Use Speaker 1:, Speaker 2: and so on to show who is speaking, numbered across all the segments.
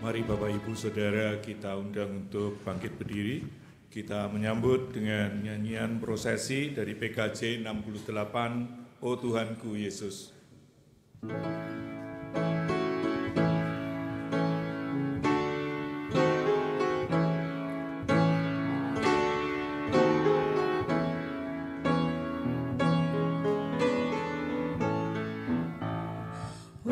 Speaker 1: Mari Bapak Ibu Saudara kita undang untuk bangkit berdiri. Kita menyambut dengan nyanyian prosesi dari PKJ 68, O Tuhanku Yesus.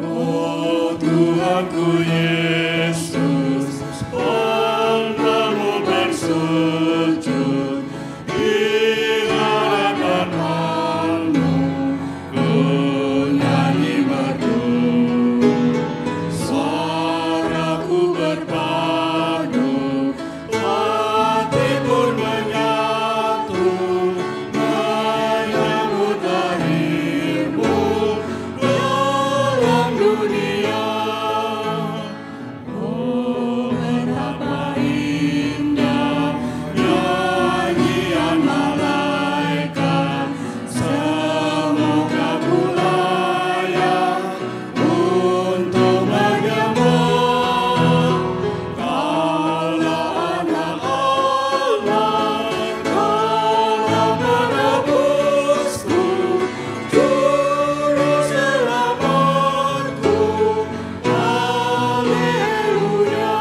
Speaker 2: O Tuhanku Yesus, padamu bersujud di hadapan-Mu, ku nyanyi merdu, suaraku berpadu, hati pun menyatu, menyambut lahir-Mu dalam dunia. Oh, betapa indah nyanyian malaikat, semoga ku layak untuk menyembah. Kaulah anak Allah, Kaulah penebusku, Juru selamatku. Haleluya.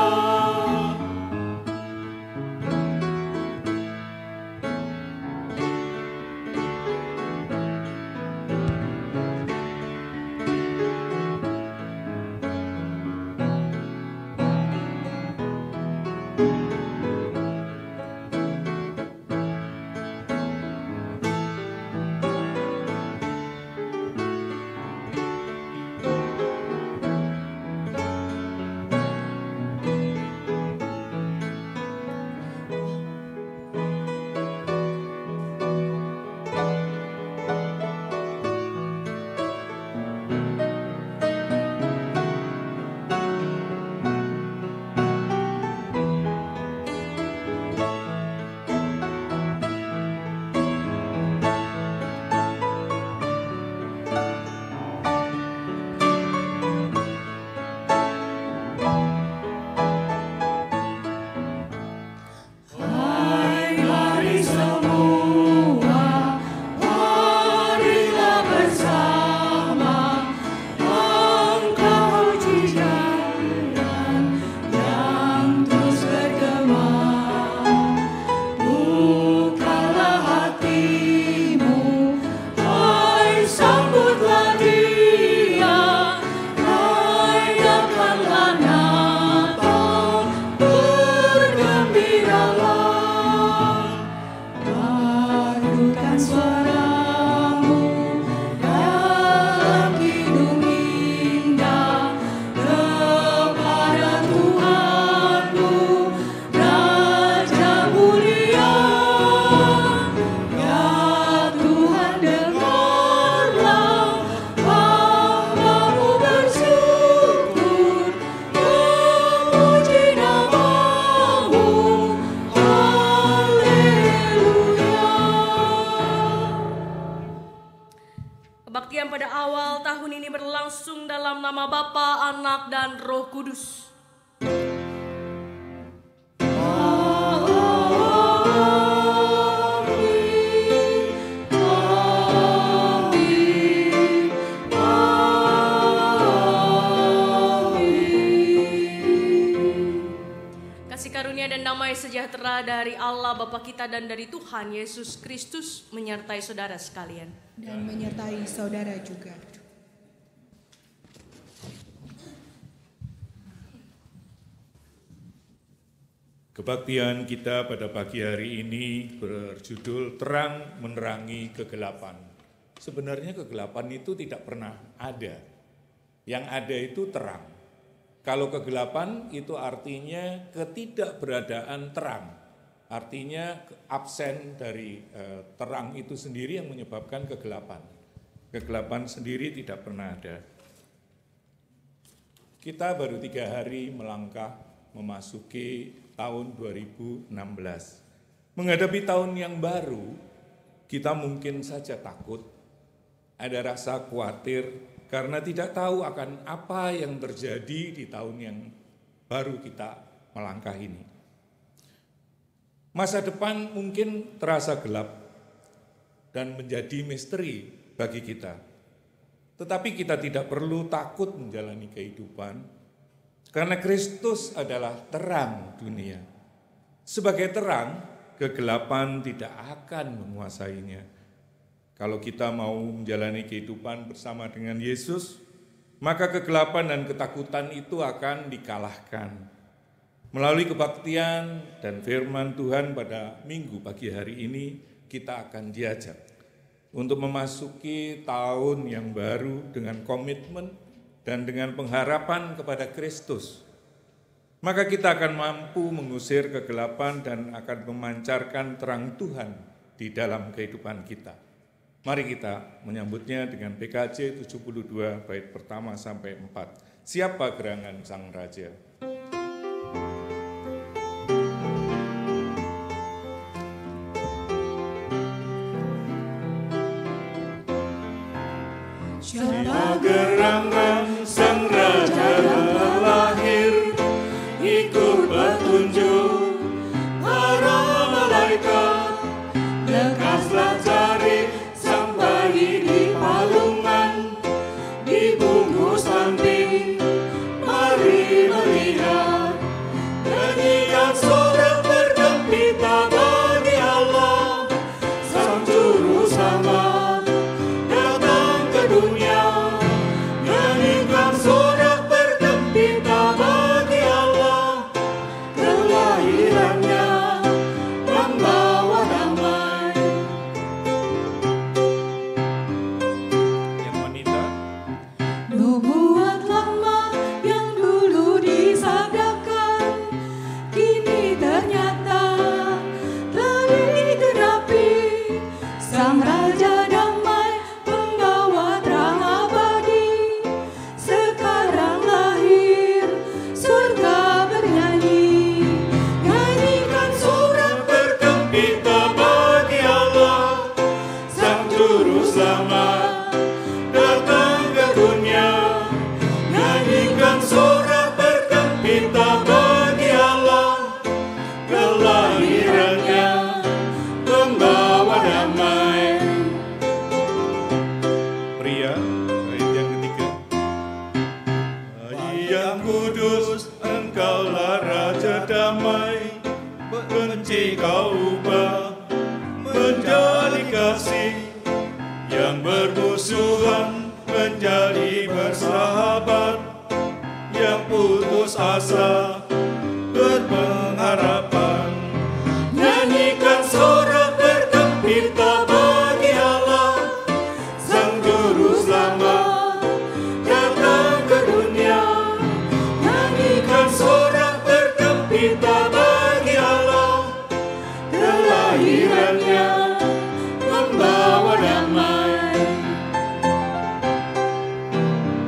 Speaker 2: Hai, mari semua, marilah bersama angkat pujian yang terus bergema. Bukalah hatimu, hai sambutlah Dia, rayakanlah Natal, bergembiralah. Padukan suaramu dalam kidung indah kepada Tuhanmu, Raja mulia. Ya Tuhan, dengarlah hambamu bersyukur, memuji nama-Mu. Haleluya.
Speaker 3: Kebaktian pada awal tahun ini berlangsung dalam nama Bapa, Anak, dan Roh Kudus. Kasih karunia dan damai sejahtera dari Allah Bapa kita dan dari Tuhan Yesus Kristus menyertai saudara sekalian.
Speaker 4: dan menyertai saudara juga.
Speaker 1: Kebaktian kita pada pagi hari ini berjudul Terang Menerangi Kegelapan. Sebenarnya kegelapan itu tidak pernah ada. Yang ada itu terang. Kalau kegelapan itu artinya ketidakberadaan terang. Artinya absen dari terang itu sendiri yang menyebabkan kegelapan. Kegelapan sendiri tidak pernah ada. Kita baru 3 hari melangkah memasuki tahun 2016. Menghadapi tahun yang baru, kita mungkin saja takut, ada rasa khawatir karena tidak tahu akan apa yang terjadi di tahun yang baru kita melangkah ini. Masa depan mungkin terasa gelap dan menjadi misteri bagi kita. Tetapi kita tidak perlu takut menjalani kehidupan, karena Kristus adalah terang dunia. Sebagai terang, kegelapan tidak akan menguasainya. Kalau kita mau menjalani kehidupan bersama dengan Yesus, maka kegelapan dan ketakutan itu akan dikalahkan. Melalui kebaktian dan firman Tuhan pada minggu pagi hari ini, kita akan diajak untuk memasuki tahun yang baru dengan komitmen dan dengan pengharapan kepada Kristus. Maka kita akan mampu mengusir kegelapan dan akan memancarkan terang Tuhan di dalam kehidupan kita. Mari kita menyambutnya dengan PKJ 72 bait pertama sampai 4. Siapa gerangan Sang Raja?
Speaker 2: Siapa gerangan Sang Raja telah lahir, ikut petunjuk para malaikat, lekaslah cari Sang bayi di palungan, dibungkus lampin, mari melihat, nyanyikan sorak bergembira bagi Allah, Sang Juru Selamat. Nyanyikan sorak bergembira bagi Allah, kelahirannya membawa damai.
Speaker 1: Yang wanita,
Speaker 2: Nubuat lama yang dulu disabdakan, kini ternyata telah digenapi. Sang Raja damai pembawa terang abadi, sekarang lahir surga bernyanyi. Nyanyikan sorak bergembira bagi Allah, Sang Juru Selamat datang ke dunia. Nyanyikan sorak bergembira bagi Allah, kelahirannya membawa damai.
Speaker 1: pria, bait yang ketiga.
Speaker 2: Yang kudus, engkaulah Raja damai, benci kau ubah menjadi kasih, yang bermusuhan menjadi bersahabat, yang putus asa berpengharapan. Nyanyikan sorak bergembira bagi Allah, Sang Juru Selamat datang ke dunia. Nyanyikan sorak bergembira bagi Allah, kelahirannya membawa damai.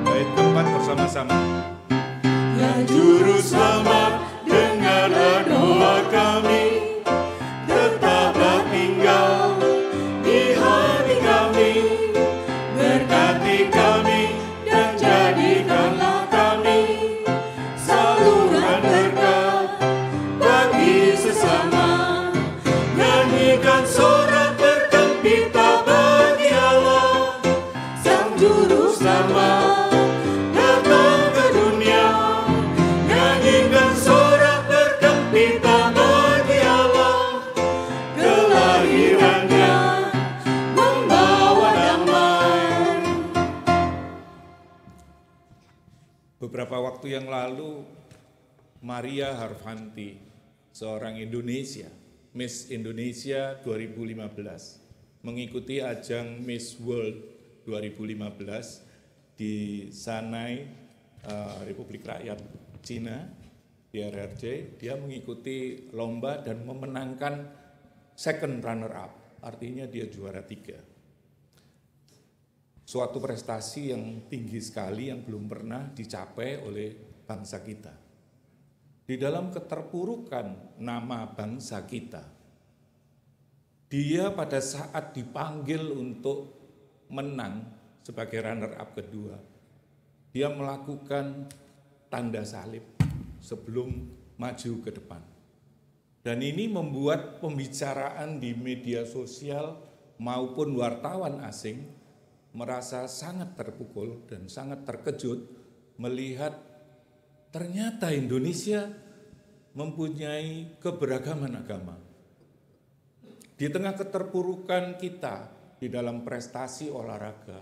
Speaker 1: Bait keempat bersama-sama.
Speaker 2: Ya Juru Selamat, dengarlah doa kami, tetaplah tinggal di hati kami, berkati kami dan jadikanlah kami saluran berkat bagi sesama. Nyanyikan sorak bergembira bagi Allah, Sang Juru Selamat datang ke dunia. Nyanyikan sorak bergembira bagi Allah, kelahirannya membawa damai.
Speaker 1: Beberapa waktu yang lalu, Maria Harvanti, seorang Indonesia, Miss Indonesia 2015, mengikuti ajang Miss World 2015 di Shanghai, Republik Rakyat Cina, di RRC. Dia mengikuti lomba dan memenangkan second runner up, artinya dia juara 3. Suatu prestasi yang tinggi sekali yang belum pernah dicapai oleh bangsa kita. Di dalam keterpurukan nama bangsa kita, dia pada saat dipanggil untuk menang sebagai runner up kedua, dia melakukan tanda salib sebelum maju ke depan. Dan ini membuat pembicaraan di media sosial maupun wartawan asing merasa sangat terpukul dan sangat terkejut melihat ternyata Indonesia mempunyai keberagaman agama. Di tengah keterpurukan kita di dalam prestasi olahraga,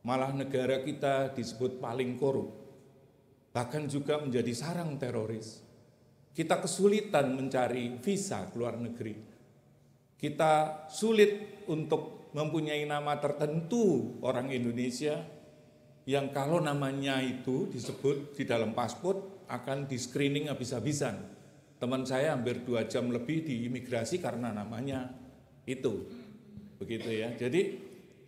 Speaker 1: malah negara kita disebut paling korup, bahkan juga menjadi sarang teroris. Kita kesulitan mencari visa ke luar negeri. Kita sulit untuk mempunyai nama tertentu orang Indonesia yang kalau namanya itu disebut di dalam paspor akan di screening habis-habisan. Teman saya hampir 2 jam lebih di imigrasi karena namanya itu. Begitu ya. Jadi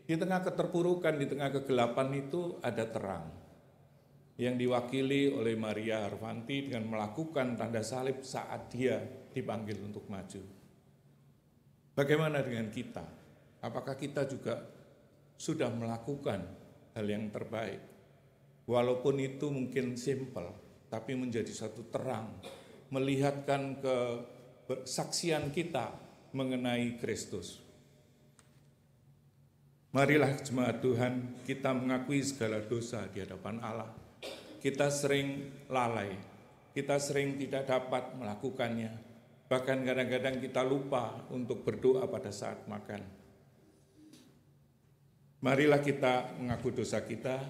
Speaker 1: di tengah keterpurukan, di tengah kegelapan itu ada terang yang diwakili oleh Maria Harvanti dengan melakukan tanda salib saat dia dipanggil untuk maju. Bagaimana dengan kita? Apakah kita juga sudah melakukan hal yang terbaik? Walaupun itu mungkin simpel, tapi menjadi satu terang, melihatkan kesaksian kita mengenai Kristus. Marilah jemaat Tuhan, kita mengakui segala dosa di hadapan Allah. Kita sering lalai, kita sering tidak dapat melakukannya. Bahkan kadang-kadang kita lupa untuk berdoa pada saat makan. Marilah kita mengaku dosa kita.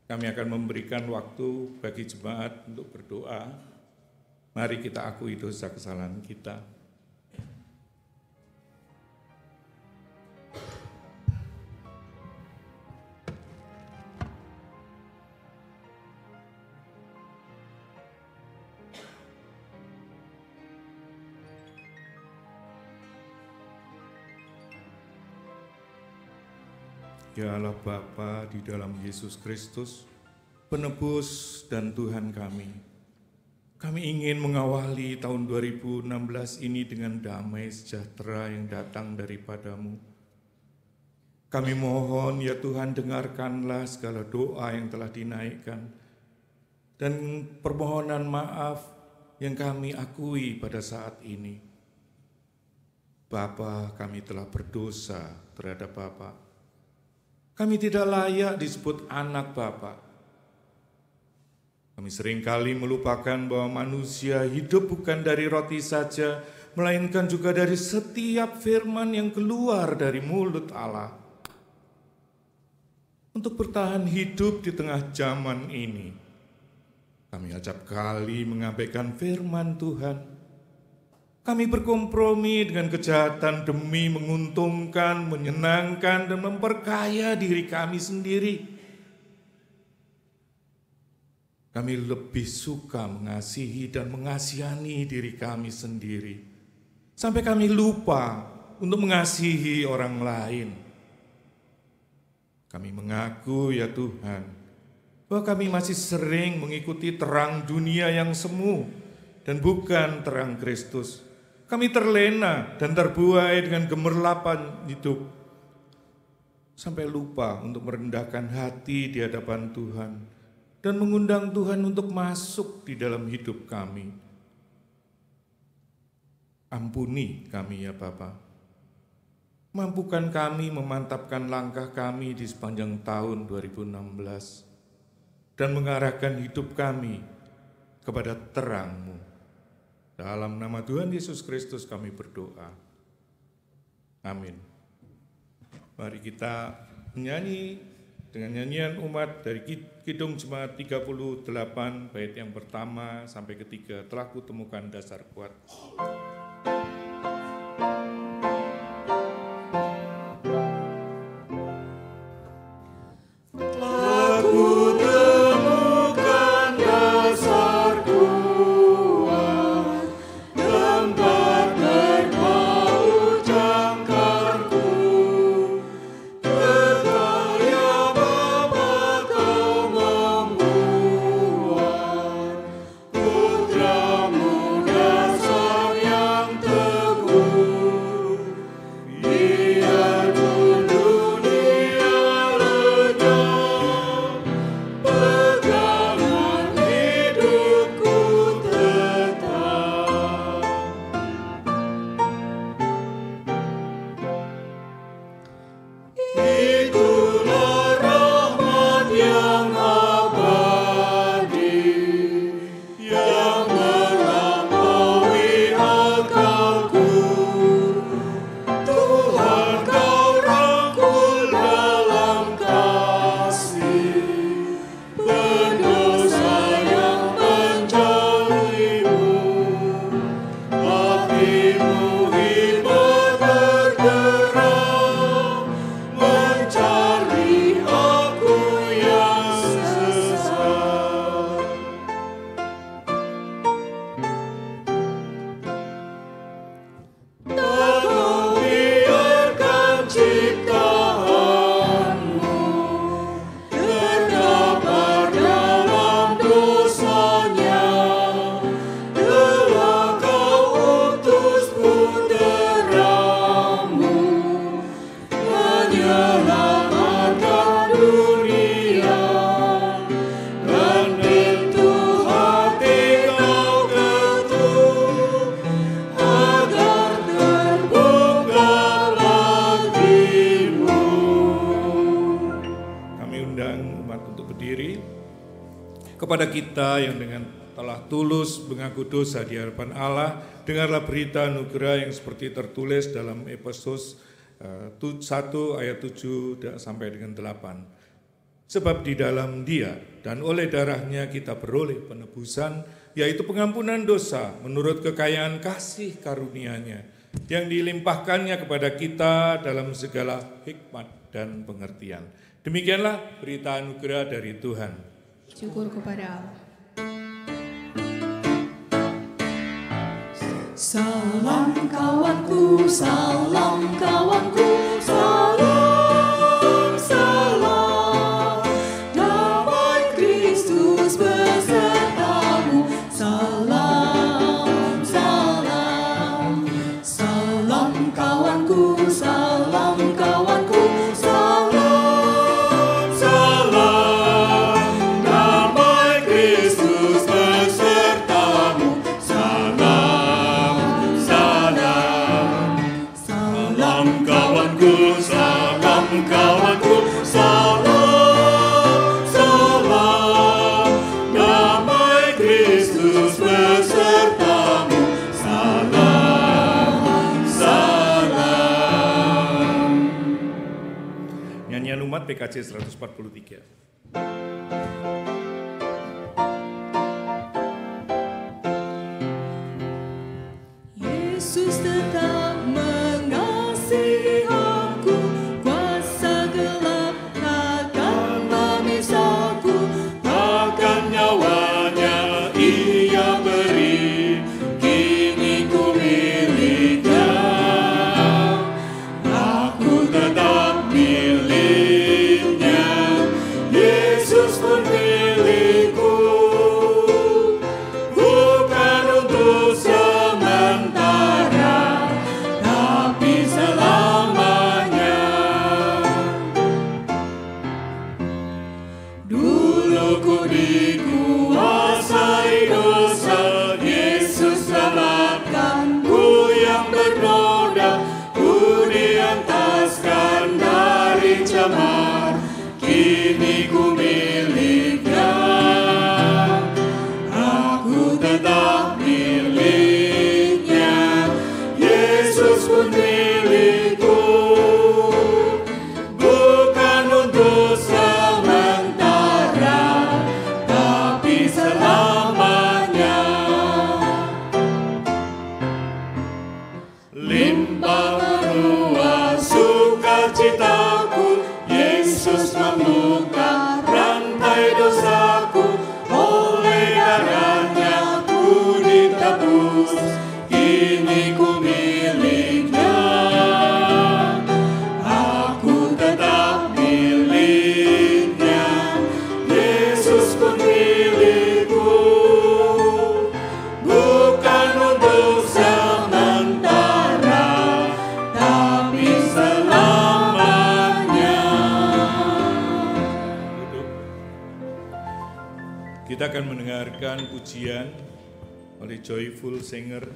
Speaker 1: Kami akan memberikan waktu bagi jemaat untuk berdoa. Mari kita akui dosa kesalahan kita. Ya Allah Bapa di dalam Yesus Kristus, penebus dan Tuhan kami. Kami ingin mengawali tahun 2016 ini dengan damai sejahtera yang datang daripadamu. Kami mohon ya Tuhan, dengarkanlah segala doa yang telah dinaikkan dan permohonan maaf yang kami akui pada saat ini. Bapa, kami telah berdosa terhadap Bapa. Kami tidak layak disebut anak Bapa. Kami seringkali melupakan bahwa manusia hidup bukan dari roti saja, melainkan juga dari setiap firman yang keluar dari mulut Allah. Untuk bertahan hidup di tengah zaman ini, kami acap kali mengabaikan firman Tuhan. Kami berkompromi dengan kejahatan demi menguntungkan, menyenangkan, dan memperkaya diri kami sendiri. Kami lebih suka mengasihi dan mengasihani diri kami sendiri, sampai kami lupa untuk mengasihi orang lain. Kami mengaku ya Tuhan, bahwa kami masih sering mengikuti terang dunia yang semu dan bukan terang Kristus. Kami terlena dan terbuai dengan gemerlapan hidup, sampai lupa untuk merendahkan hati di hadapan Tuhan dan mengundang Tuhan untuk masuk di dalam hidup kami. Ampuni kami ya Bapa. Mampukan kami memantapkan langkah kami di sepanjang tahun 2016 dan mengarahkan hidup kami kepada terang-Mu. Dalam nama Tuhan Yesus Kristus kami berdoa. Amin. Mari kita menyanyi dengan nyanyian umat dari Kidung Jemaat 38 bait yang pertama sampai ketiga. Telah kutemukan dasar kuat.
Speaker 2: Putramu dasar yang
Speaker 1: Kepada kita yang dengan telah tulus mengaku dosa di hadapan Allah, dengarlah berita anugerah yang seperti tertulis dalam Efesus 1 ayat 7 sampai dengan 8. Sebab di dalam Dia dan oleh darahnya kita beroleh penebusan, yaitu pengampunan dosa menurut kekayaan kasih karunia-Nya yang dilimpahkannya kepada kita dalam segala hikmat dan pengertian. Demikianlah berita anugerah dari Tuhan.
Speaker 4: Syukur kepada Allah.
Speaker 2: Salam kawanku, salam kawanku, salam, salam. Damai Kristus besertamu, salam, salam. Salam kawanku, salam kawanku, salam, salam. Damai Kristus besertamu, salam, salam. Salam kawanku, salam kawanku, salam, salam. Damai Kristus besertamu, salam, salam.
Speaker 1: Nyanyian umat PKJ 143.
Speaker 2: Yesus tetap mengasihi aku, kuasa gelap takkan memisahku, takkan nyawanya Ia beri, kini ku miliknya. Aku tetap miliknya, Yesus pun milikku, bukan untuk sementara, tapi selamanya. Dulu ku dikuasai dosa, Yesus selamatkanku yang bernoda, ku diantaskan dari cemar, kini ku miliknya. Aku tetap miliknya, Yesus pun milikku, bukan untuk sementara, tapi selamanya. Limpah meruah sukacitaku, Yesus membuka rantai dosaku, oleh darahnya ku ditebus, kini ku miliknya. Aku tetap miliknya, Yesus pun milikku, bukan untuk sementara, tapi selamanya.
Speaker 1: Kita akan mendengarkan pujian oleh Joyful Singer.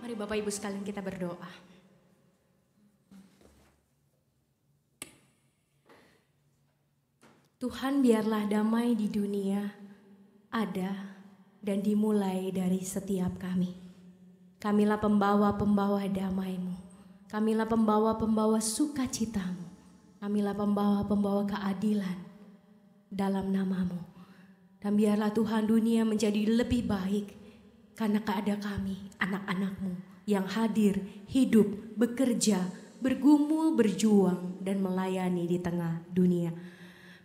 Speaker 3: Mari Bapak Ibu sekalian kita berdoa. Tuhan, biarlah damai di dunia ada dan dimulai dari setiap kami. Kamilah pembawa-pembawa damai-Mu. Kamilah pembawa-pembawa sukacita-Mu. Kamilah pembawa-pembawa keadilan dalam nama-Mu. Dan biarlah Tuhan dunia menjadi lebih baik karena ada kami, anak-anak-Mu yang hadir, hidup, bekerja, bergumul, berjuang, dan melayani di tengah dunia.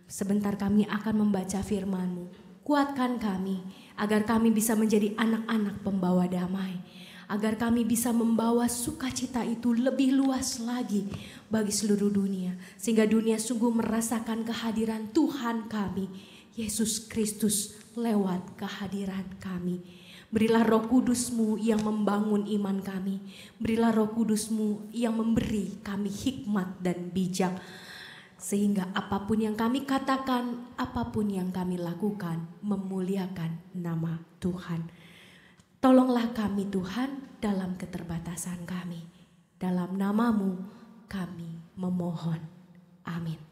Speaker 3: Sebentar kami akan membaca firman-Mu. Kuatkan kami agar kami bisa menjadi anak-anak pembawa damai. Agar kami bisa membawa sukacita itu lebih luas lagi bagi seluruh dunia. Sehingga dunia sungguh merasakan kehadiran Tuhan kami, Yesus Kristus, lewat kehadiran kami. Berilah Roh Kudus-Mu yang membangun iman kami. Berilah Roh Kudus-Mu yang memberi kami hikmat dan bijak. Sehingga apapun yang kami katakan, apapun yang kami lakukan, memuliakan nama Tuhan. Tolonglah kami Tuhan dalam keterbatasan kami. Dalam nama-Mu kami memohon. Amin.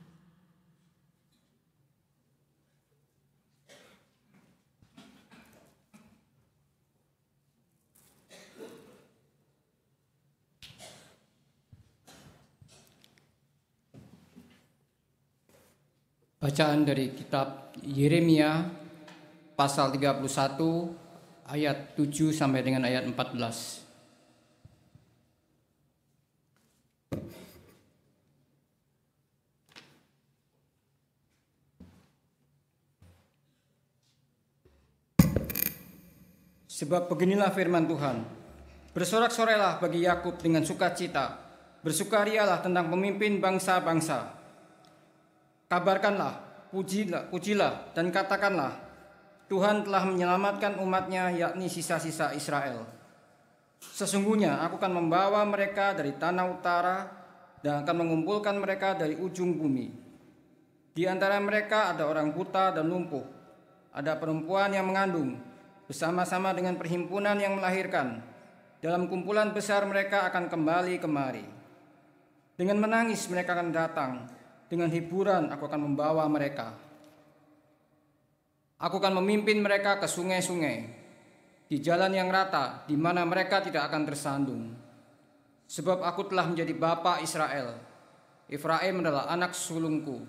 Speaker 5: Bacaan dari kitab Yeremia pasal 31 ayat 7 sampai dengan ayat 14. Sebab beginilah firman Tuhan, bersorak-sorailah bagi Yakub dengan sukacita, bersukarialah tentang pemimpin bangsa-bangsa. Kabarkanlah, pujilah dan katakanlah, Tuhan telah menyelamatkan umatnya, yakni sisa-sisa Israel. Sesungguhnya aku akan membawa mereka dari tanah utara dan akan mengumpulkan mereka dari ujung bumi. Di antara mereka ada orang buta dan lumpuh, ada perempuan yang mengandung, bersama-sama dengan perhimpunan yang melahirkan. Dalam kumpulan besar mereka akan kembali kemari. Dengan menangis mereka akan datang. Dengan hiburan aku akan membawa mereka. Aku akan memimpin mereka ke sungai-sungai, di jalan yang rata, di mana mereka tidak akan tersandung. Sebab aku telah menjadi bapa Israel. Efraim adalah anak sulungku.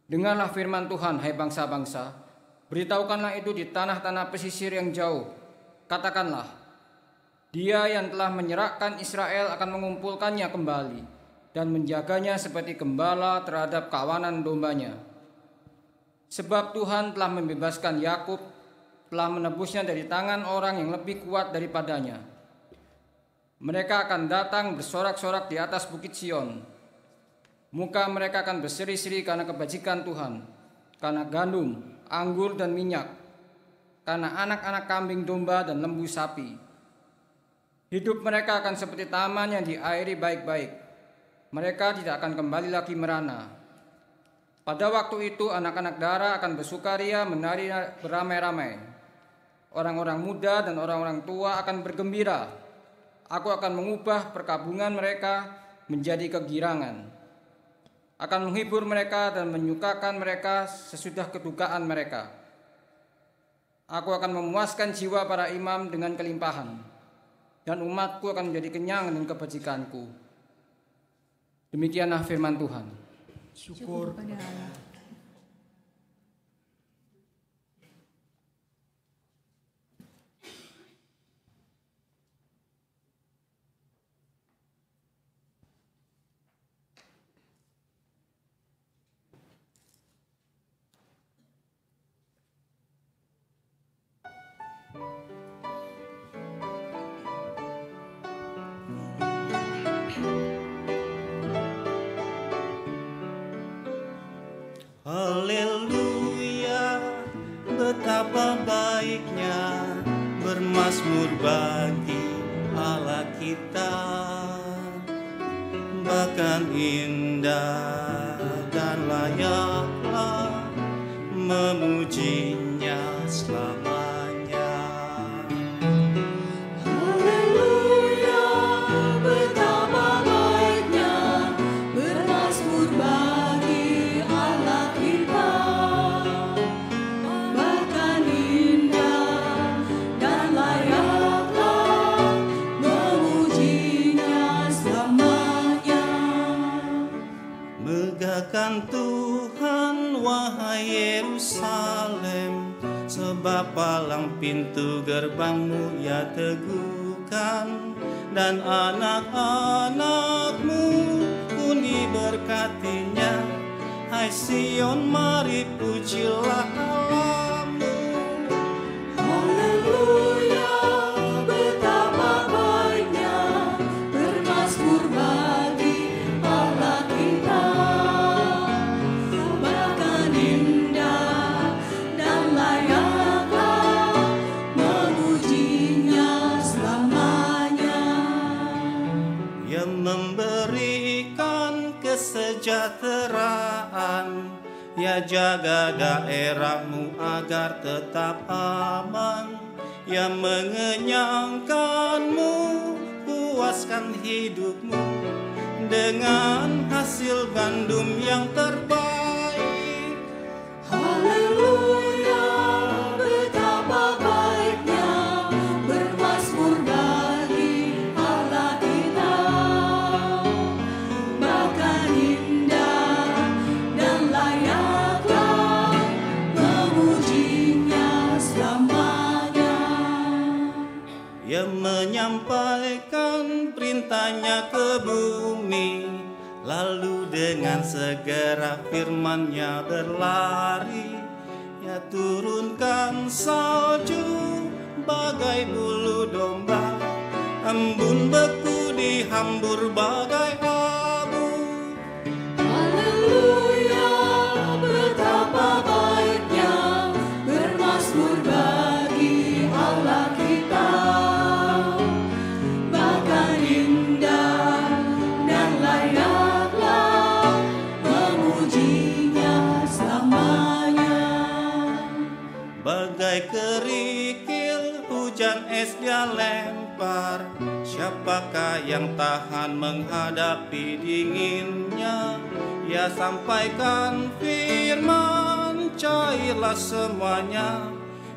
Speaker 5: Dengarlah firman Tuhan, hai bangsa-bangsa. Beritahukanlah itu di tanah-tanah pesisir yang jauh. Katakanlah, Dia yang telah menyerahkan Israel akan mengumpulkannya kembali dan menjaganya seperti gembala terhadap kawanan dombanya. Sebab Tuhan telah membebaskan Yakub, telah menebusnya dari tangan orang yang lebih kuat daripadanya. Mereka akan datang bersorak-sorak di atas bukit Sion. Muka mereka akan berseri-seri karena kebajikan Tuhan, karena gandum, anggur dan minyak, karena anak-anak kambing domba dan lembu sapi. Hidup mereka akan seperti taman yang diairi baik-baik. Mereka tidak akan kembali lagi merana. Pada waktu itu anak-anak darah akan bersukaria menari beramai-ramai. Orang-orang muda dan orang-orang tua akan bergembira. Aku akan mengubah perkabungan mereka menjadi kegirangan. Akan menghibur mereka dan menyukakan mereka sesudah kedukaan mereka. Aku akan memuaskan jiwa para imam dengan kelimpahan, dan umatku akan menjadi kenyang dengan kebajikanku. Demikianlah firman Tuhan.
Speaker 4: Syukur kepada Allah.
Speaker 2: Haleluya, betapa baiknya bermazmur bagi Allah kita. Bahkan indah dan layaklah memujinya selamanya. Haleluya. palang pintu gerbangmu ia teguhkan, dan anak-anakmu pun diberkatinya. Hai Sion, mari pujilah Allahmu.
Speaker 6: Haleluya, betapa baiknya bermazmur bagi Allah kita. Bahkan indah dan layaklah memujinya selamanya.
Speaker 2: Yang memberikan kesejahteraan, ya jaga daerahmu agar tetap aman. Yang mengenyangkanmu, puaskan hidupmu dengan hasil gandum yang terbaik.
Speaker 6: Haleluya, betapa baiknya bermazmur bagi Allah kita. Bahkan indah dan layaklah memujinya selamanya.
Speaker 2: Yang menyampaikan perintahnya ke bumi, lalu dengan segera firman-Nya berlari. Ya turunkan salju bagai bulu domba, embun beku dihambur bagai abu.
Speaker 6: Haleluya, betapa baiknya bermazmur bagi Allah kita. Bahkan indah dan layaklah memujinya selamanya.
Speaker 2: Bagai kerikil hujan es dia lempar, siapakah yang tahan menghadapi dinginnya? Ya sampaikan firman, cairlah semuanya.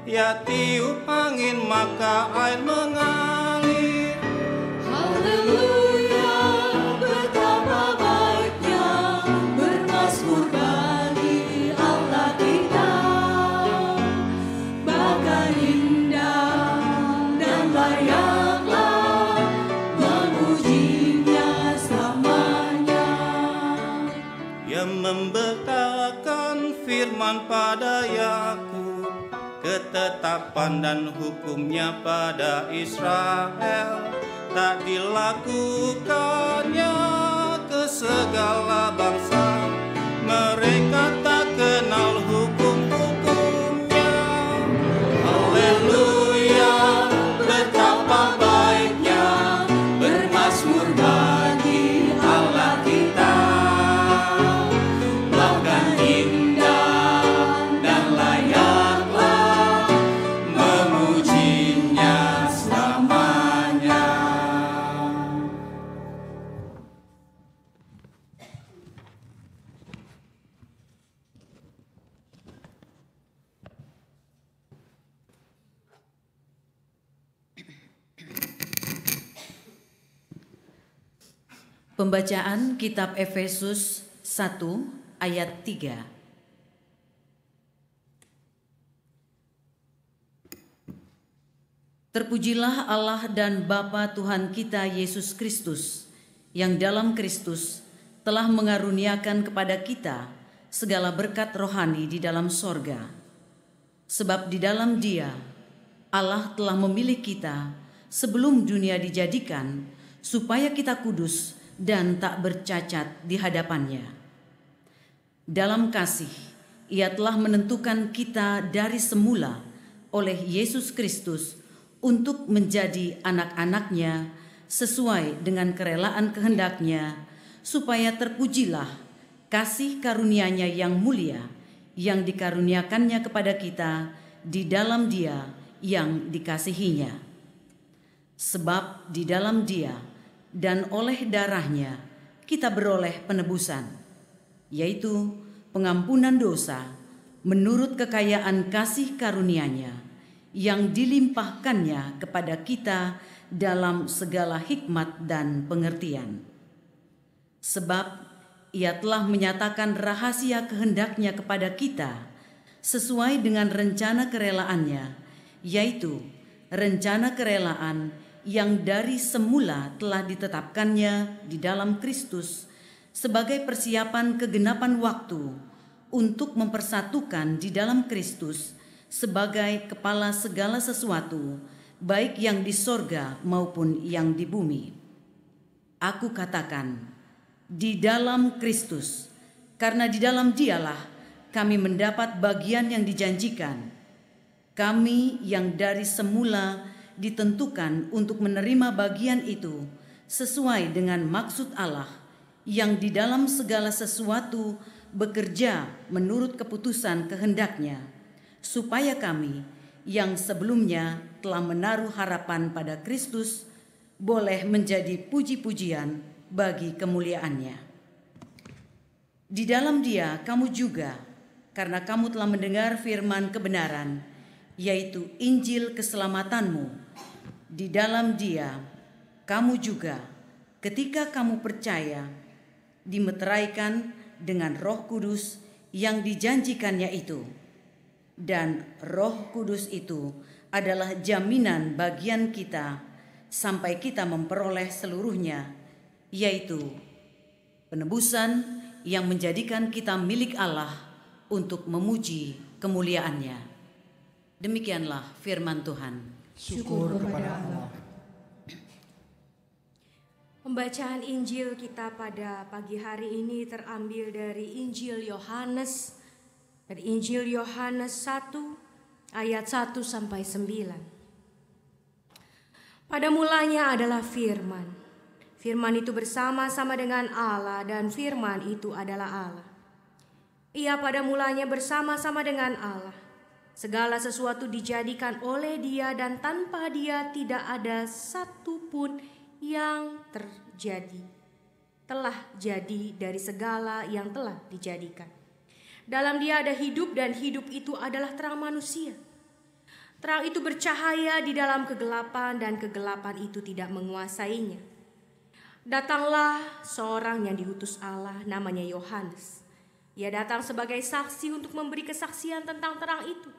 Speaker 2: Ya tiup angin maka air mengalir.
Speaker 6: Haleluya, betapa baiknya bermazmur bagi Allah kita. Bahkan indah dan layaklah memujinya selamanya.
Speaker 2: Yang membentangkan firman pada Yakub, ketetapan dan hukumnya pada Israel. Tak dilakukannya ke segala bangsa, mereka tak kenal hukum-hukumnya. Haleluya, betapa baiknya bermazmur bagi Allah kita. Bahkan indah dan layaklah memujinya selamanya.
Speaker 7: Pembacaan Kitab Efesus 1 ayat 3. Terpujilah Allah dan Bapa Tuhan kita Yesus Kristus, yang dalam Kristus telah mengaruniakan kepada kita segala berkat rohani di dalam sorga. Sebab di dalam Dia, Allah telah memilih kita sebelum dunia dijadikan, supaya kita kudus dan tak bercacat di hadapan-Nya. Dalam kasih, Ia telah menentukan kita dari semula oleh Yesus Kristus untuk menjadi anak-anak-Nya sesuai dengan kerelaan kehendak-Nya, supaya terpujilah kasih karunia-Nya yang mulia yang dikaruniakannya kepada kita di dalam Dia yang dikasihinya. Sebab di dalam Dia dan oleh darah-Nya kita beroleh penebusan, yaitu pengampunan dosa menurut kekayaan kasih karunia-Nya yang dilimpahkannya kepada kita dalam segala hikmat dan pengertian. Sebab Ia telah menyatakan rahasia kehendak-Nya kepada kita sesuai dengan rencana kerelaannya yaitu rencana kerelaan yang dari semula telah ditetapkannya di dalam Kristus sebagai persiapan kegenapan waktu untuk mempersatukan di dalam Kristus sebagai kepala segala sesuatu, baik yang di sorga maupun yang di bumi. Aku katakan, di dalam Kristus, karena di dalam Dialah kami mendapat bagian yang dijanjikan. Kami yang dari semula ditentukan untuk menerima bagian itu sesuai dengan maksud Allah yang di dalam segala sesuatu bekerja menurut keputusan kehendak-Nya, supaya kami yang sebelumnya telah menaruh harapan pada Kristus boleh menjadi puji-pujian bagi kemuliaan-Nya. Di dalam Dia kamu juga, karena kamu telah mendengar firman kebenaran, yaitu Injil keselamatanmu. Di dalam Dia kamu juga, ketika kamu percaya, dimeteraikan dengan Roh Kudus yang dijanjikannya itu. Dan Roh Kudus itu adalah jaminan bagian kita sampai kita memperoleh seluruhnya, yaitu penebusan yang menjadikan kita milik Allah untuk memuji kemuliaan-Nya. Demikianlah firman Tuhan.
Speaker 4: Syukur kepada Allah.
Speaker 3: Pembacaan Injil kita pada pagi hari ini terambil dari Injil Yohanes, dari Injil Yohanes 1 ayat 1 sampai 9. Pada mulanya adalah firman. Firman itu bersama-sama dengan Allah dan firman itu adalah Allah. Ia pada mulanya bersama-sama dengan Allah. Segala sesuatu dijadikan oleh Dia dan tanpa Dia tidak ada satu pun yang terjadi. Telah jadi dari segala yang telah dijadikan. Dalam Dia ada hidup dan hidup itu adalah terang manusia. Terang itu bercahaya di dalam kegelapan dan kegelapan itu tidak menguasainya. Datanglah seorang yang diutus Allah, namanya Yohanes. Ia datang sebagai saksi untuk memberi kesaksian tentang terang itu,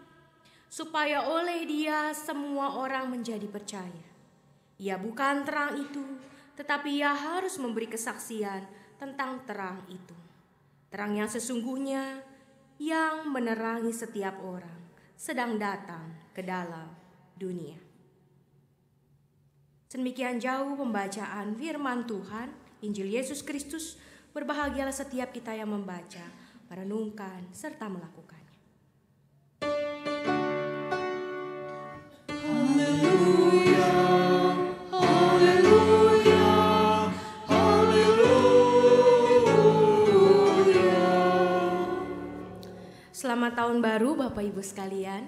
Speaker 3: supaya oleh Dia semua orang menjadi percaya. Ia bukan terang itu, tetapi Ia harus memberi kesaksian tentang terang itu. Terang yang sesungguhnya yang menerangi setiap orang sedang datang ke dalam dunia. Sedemikian jauh pembacaan firman Tuhan, Injil Yesus Kristus. Berbahagialah setiap kita yang membaca, merenungkan, serta melakukannya.
Speaker 2: Haleluya, haleluya, haleluya.
Speaker 3: Selamat tahun baru Bapak Ibu sekalian.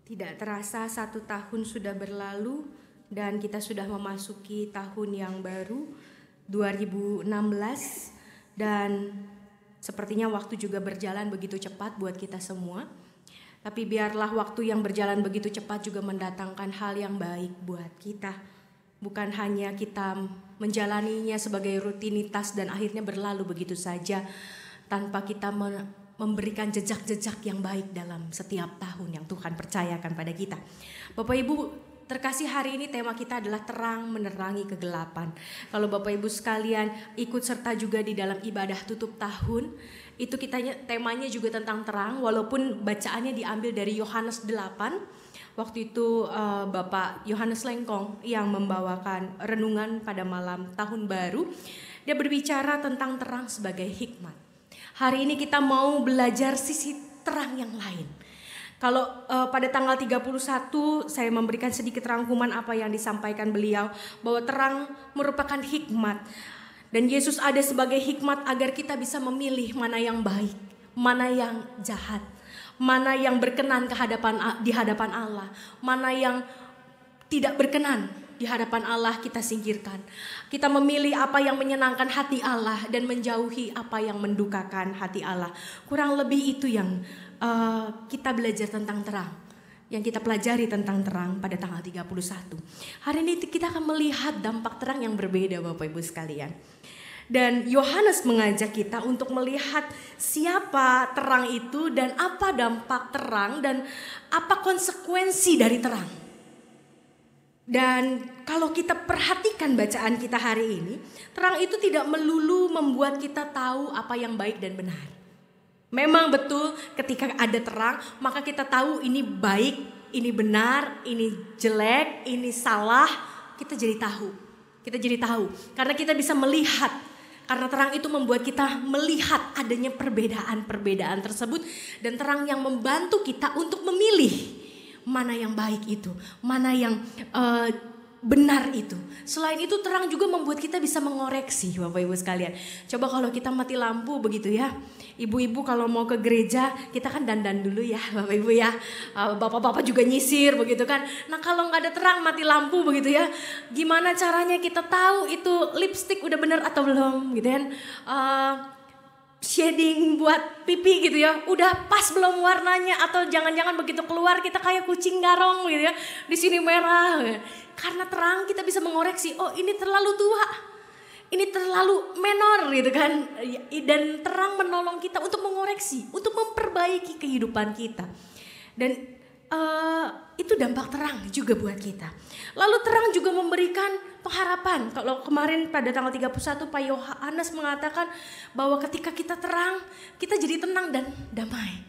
Speaker 3: Tidak terasa 1 tahun sudah berlalu dan kita sudah memasuki tahun yang baru 2016, dan sepertinya waktu juga berjalan begitu cepat buat kita semua. Tapi biarlah waktu yang berjalan begitu cepat juga mendatangkan hal yang baik buat kita. Bukan hanya kita menjalaninya sebagai rutinitas dan akhirnya berlalu begitu saja tanpa kita memberikan jejak-jejak yang baik dalam setiap tahun yang Tuhan percayakan pada kita. Bapak Ibu terkasih, hari ini tema kita adalah terang menerangi kegelapan. Kalau Bapak Ibu sekalian ikut serta juga di dalam ibadah tutup tahun, itu temanya juga tentang terang, walaupun bacaannya diambil dari Yohanes 8. Waktu itu Bapak Yohanes Lengkong yang membawakan renungan pada malam tahun baru. Dia berbicara tentang terang sebagai hikmat. Hari ini kita mau belajar sisi terang yang lain. Kalau pada tanggal 31 saya memberikan sedikit rangkuman apa yang disampaikan beliau, bahwa terang merupakan hikmat. Dan Yesus ada sebagai hikmat agar kita bisa memilih mana yang baik, mana yang jahat, mana yang berkenan di hadapan Allah, mana yang tidak berkenan di hadapan Allah kita singkirkan. Kita memilih apa yang menyenangkan hati Allah dan menjauhi apa yang mendukakan hati Allah. Kurang lebih itu yang kita belajar tentang terang, yang kita pelajari tentang terang pada tanggal 31. Hari ini kita akan melihat dampak terang yang berbeda Bapak Ibu sekalian. Dan Yohanes mengajak kita untuk melihat siapa terang itu dan apa dampak terang dan apa konsekuensi dari terang. Dan kalau kita perhatikan bacaan kita hari ini, terang itu tidak melulu membuat kita tahu apa yang baik dan benar. Memang betul ketika ada terang, maka kita tahu ini baik, ini benar, ini jelek, ini salah. Kita jadi tahu. Kita jadi tahu karena kita bisa melihat. Karena terang itu membuat kita melihat adanya perbedaan-perbedaan tersebut. Dan terang yang membantu kita untuk memilih mana yang baik itu, mana yang benar itu. Selain itu terang juga membuat kita bisa mengoreksi Bapak Ibu sekalian. Coba kalau kita mati lampu begitu ya. Ibu-ibu kalau mau ke gereja kita kan dandan dulu ya Bapak Ibu ya. Bapak-bapak juga nyisir begitu kan. Nah kalau nggak ada terang mati lampu begitu ya. Gimana caranya kita tahu itu lipstick udah benar atau belum gitu kan. Shading buat pipi gitu ya, udah pas belum warnanya atau jangan-jangan begitu keluar kita kayak kucing garong gitu ya, di sini merah. Karena terang kita bisa mengoreksi, oh ini terlalu tua, ini terlalu menor gitu kan. Dan terang menolong kita untuk mengoreksi, untuk memperbaiki kehidupan kita. Dan itu dampak terang juga buat kita. Lalu terang juga memberikan pengharapan. Kalau kemarin pada tanggal 31 Pak Yohanes mengatakan bahwa ketika kita terang, kita jadi tenang dan damai.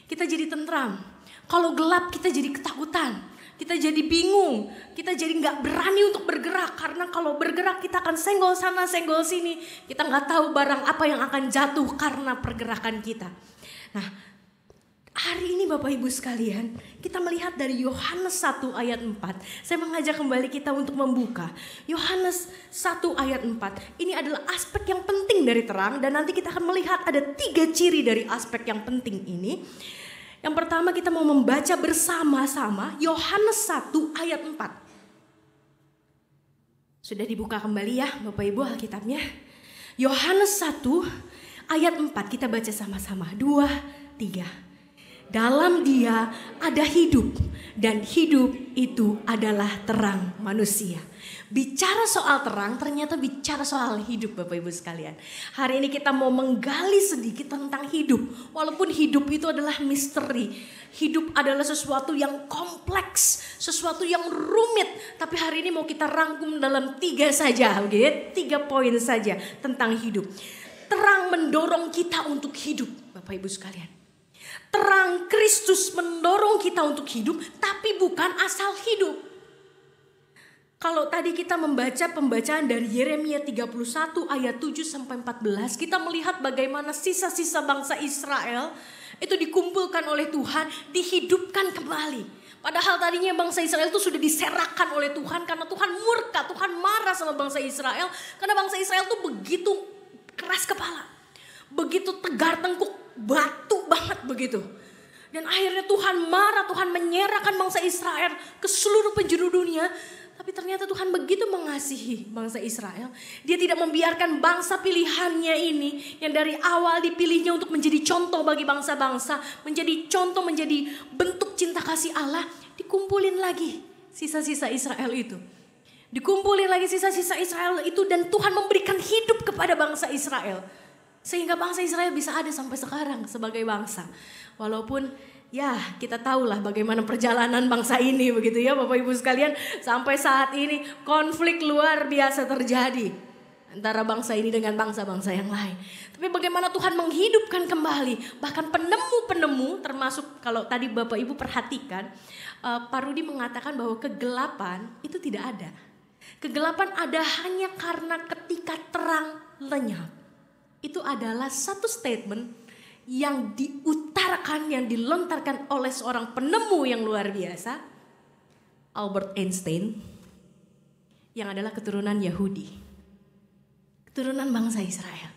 Speaker 3: Kita jadi tentram. Kalau gelap kita jadi ketakutan. Kita jadi bingung. Kita jadi gak berani untuk bergerak. Karena kalau bergerak kita akan senggol sana senggol sini. Kita gak tahu barang apa yang akan jatuh karena pergerakan kita. Nah, hari ini Bapak Ibu sekalian, kita melihat dari Yohanes 1 ayat 4. Saya mengajak kembali kita untuk membuka Yohanes 1 ayat 4. Ini adalah aspek yang penting dari terang. Dan nanti kita akan melihat ada 3 ciri dari aspek yang penting ini. Yang pertama kita mau membaca bersama-sama Yohanes 1 ayat 4. Sudah dibuka kembali ya Bapak Ibu Alkitabnya. Yohanes 1 ayat 4 kita baca sama-sama. 2, 3. Dalam Dia ada hidup dan hidup itu adalah terang manusia. Bicara soal terang ternyata bicara soal hidup Bapak Ibu sekalian. Hari ini kita mau menggali sedikit tentang hidup. Walaupun hidup itu adalah misteri. Hidup adalah sesuatu yang kompleks, sesuatu yang rumit. Tapi hari ini mau kita rangkum dalam 3 saja, gitu, 3 poin saja tentang hidup. Terang mendorong kita untuk hidup Bapak Ibu sekalian. Terang Kristus mendorong kita untuk hidup, tapi bukan asal hidup. Kalau tadi kita membaca pembacaan dari Yeremia 31 ayat 7 sampai 14, kita melihat bagaimana sisa-sisa bangsa Israel itu dikumpulkan oleh Tuhan, dihidupkan kembali. Padahal tadinya bangsa Israel itu sudah diserahkan oleh Tuhan karena Tuhan murka, Tuhan marah sama bangsa Israel karena bangsa Israel itu begitu keras kepala, begitu tegar tengkuk, batu banget begitu. Dan akhirnya Tuhan marah, Tuhan menyerahkan bangsa Israel ke seluruh penjuru dunia. Tapi ternyata Tuhan begitu mengasihi bangsa Israel. Dia tidak membiarkan bangsa pilihannya ini yang dari awal dipilihnya untuk menjadi contoh bagi bangsa-bangsa, menjadi contoh, menjadi bentuk cinta kasih Allah. Dikumpulin lagi sisa-sisa Israel itu. Dikumpulin lagi sisa-sisa Israel itu dan Tuhan memberikan hidup kepada bangsa Israel. Sehingga bangsa Israel bisa ada sampai sekarang sebagai bangsa. Walaupun ya kita tahulah bagaimana perjalanan bangsa ini begitu ya Bapak Ibu sekalian. Sampai saat ini konflik luar biasa terjadi antara bangsa ini dengan bangsa-bangsa yang lain. Tapi bagaimana Tuhan menghidupkan kembali. Bahkan penemu-penemu termasuk kalau tadi Bapak Ibu perhatikan. Pak Rudi mengatakan bahwa kegelapan itu tidak ada. Kegelapan ada hanya karena ketika terang lenyap. Itu adalah satu statement yang diutarakan, yang dilontarkan oleh seorang penemu yang luar biasa, Albert Einstein, yang adalah keturunan Yahudi, keturunan bangsa Israel.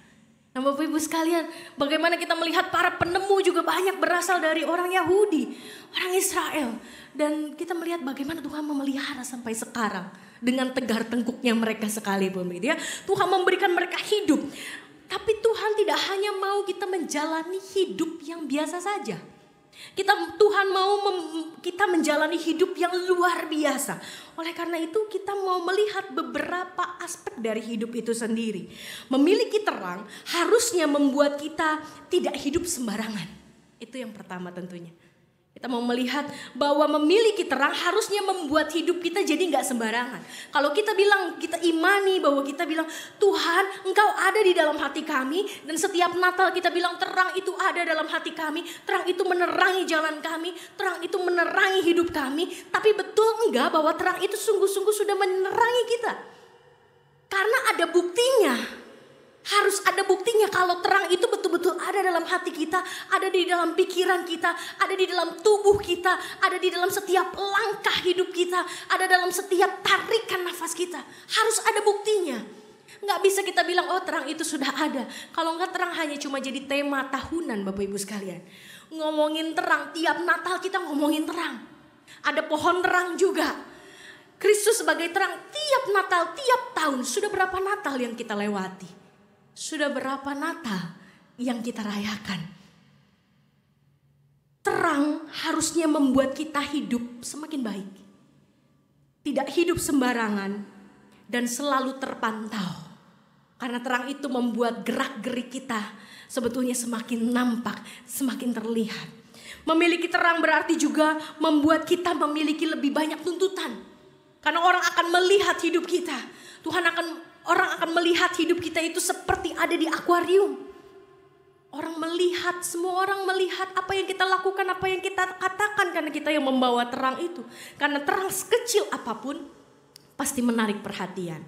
Speaker 3: Nah Bapak Ibu sekalian, bagaimana kita melihat para penemu juga banyak berasal dari orang Yahudi, orang Israel. Dan kita melihat bagaimana Tuhan memelihara sampai sekarang dengan tegar tengkuknya mereka sekalipun. Gitu ya. Tuhan memberikan mereka hidup. Tapi Tuhan tidak hanya mau kita menjalani hidup yang biasa saja. Tuhan mau kita menjalani hidup yang luar biasa. Oleh karena itu kita mau melihat beberapa aspek dari hidup itu sendiri. Memiliki terang harusnya membuat kita tidak hidup sembarangan. Itu yang pertama tentunya. Kita mau melihat bahwa memiliki terang harusnya membuat hidup kita jadi gak sembarangan. Kalau kita bilang, kita imani bahwa kita bilang, Tuhan Engkau ada di dalam hati kami. Dan setiap Natal kita bilang terang itu ada dalam hati kami. Terang itu menerangi jalan kami. Terang itu menerangi hidup kami. Tapi betul enggak bahwa terang itu sungguh-sungguh sudah menerangi kita? Karena ada buktinya. Harus ada buktinya kalau terang itu betul-betul ada dalam hati kita, ada di dalam pikiran kita, ada di dalam tubuh kita, ada di dalam setiap langkah hidup kita, ada dalam setiap tarikan nafas kita. Harus ada buktinya. Nggak bisa kita bilang, oh terang itu sudah ada. Kalau nggak, terang hanya cuma jadi tema tahunan Bapak Ibu sekalian. Ngomongin terang, tiap Natal kita ngomongin terang. Ada pohon terang juga. Kristus sebagai terang tiap Natal, tiap tahun. Sudah berapa Natal yang kita lewati? Sudah berapa Natal yang kita rayakan? Terang harusnya membuat kita hidup semakin baik. Tidak hidup sembarangan dan selalu terpantau. Karena terang itu membuat gerak-gerik kita sebetulnya semakin nampak, semakin terlihat. Memiliki terang berarti juga membuat kita memiliki lebih banyak tuntutan. Karena orang akan melihat hidup kita. Orang akan melihat hidup kita itu seperti ada di akuarium. Semua orang melihat apa yang kita lakukan, apa yang kita katakan, karena kita yang membawa terang itu. Karena terang sekecil apapun pasti menarik perhatian.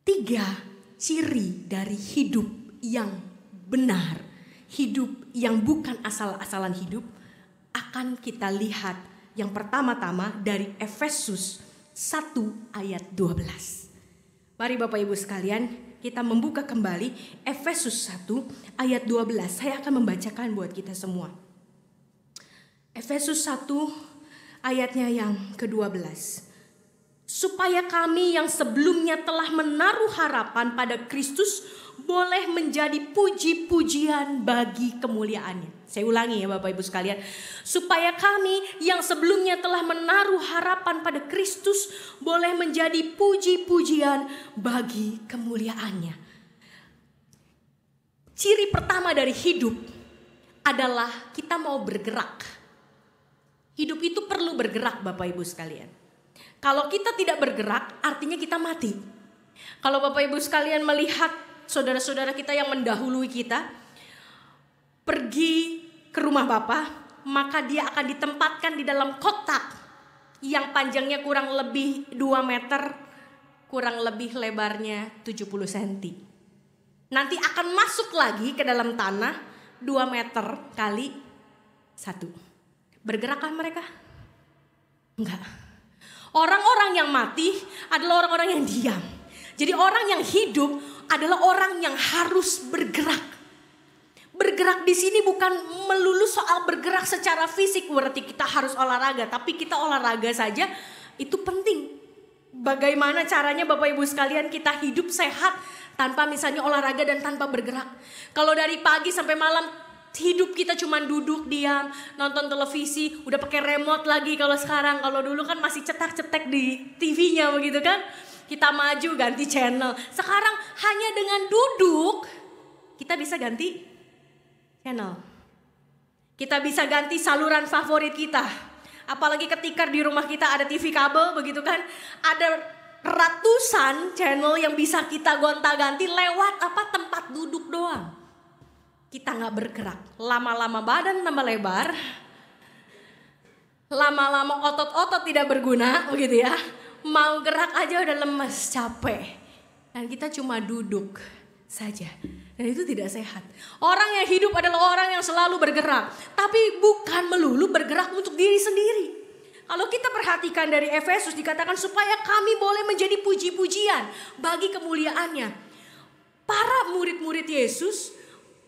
Speaker 3: 3 ciri dari hidup yang benar, hidup yang bukan asal-asalan hidup, akan kita lihat yang pertama-tama dari Efesus 1 ayat 12. Mari Bapak Ibu sekalian, kita membuka kembali Efesus 1 ayat 12. Saya akan membacakan buat kita semua. Efesus 1 ayatnya yang ke-12. Supaya kami yang sebelumnya telah menaruh harapan pada Kristus boleh menjadi puji-pujian bagi kemuliaannya. Saya ulangi ya Bapak Ibu sekalian. Supaya kami yang sebelumnya telah menaruh harapan pada Kristus boleh menjadi puji-pujian bagi kemuliaannya. Ciri pertama dari hidup adalah kita mau bergerak. Hidup itu perlu bergerak Bapak Ibu sekalian. Kalau kita tidak bergerak artinya kita mati. Kalau Bapak Ibu sekalian melihat saudara-saudara kita yang mendahului kita pergi ke rumah Bapa, maka dia akan ditempatkan di dalam kotak yang panjangnya kurang lebih 2 meter, kurang lebih lebarnya 70 cm. Nanti akan masuk lagi ke dalam tanah 2 meter kali 1. Bergerakkah mereka? Enggak. Orang-orang yang mati adalah orang-orang yang diam. Jadi orang yang hidup adalah orang yang harus bergerak. Bergerak di sini bukan melulu soal bergerak secara fisik, berarti kita harus olahraga, tapi kita olahraga saja itu penting. Bagaimana caranya Bapak Ibu sekalian kita hidup sehat tanpa misalnya olahraga dan tanpa bergerak? Kalau dari pagi sampai malam hidup kita cuma duduk diam, nonton televisi, udah pakai remote lagi kalau sekarang. Kalau dulu kan masih cetak-cetek di TV-nya begitu kan? Kita maju ganti channel. Sekarang hanya dengan duduk kita bisa ganti channel. Kita bisa ganti saluran favorit kita. Apalagi ketika di rumah kita ada TV kabel begitu kan. Ada ratusan channel yang bisa kita gonta-ganti lewat tempat duduk doang. Kita gak bergerak. Lama-lama badan tambah lebar. Lama-lama otot-otot tidak berguna begitu ya. Mau gerak aja udah lemes, capek. Dan kita cuma duduk saja. Dan itu tidak sehat. Orang yang hidup adalah orang yang selalu bergerak. Tapi bukan melulu bergerak untuk diri sendiri. Kalau kita perhatikan dari Efesus dikatakan supaya kami boleh menjadi puji-pujian bagi kemuliaannya. Para murid-murid Yesus,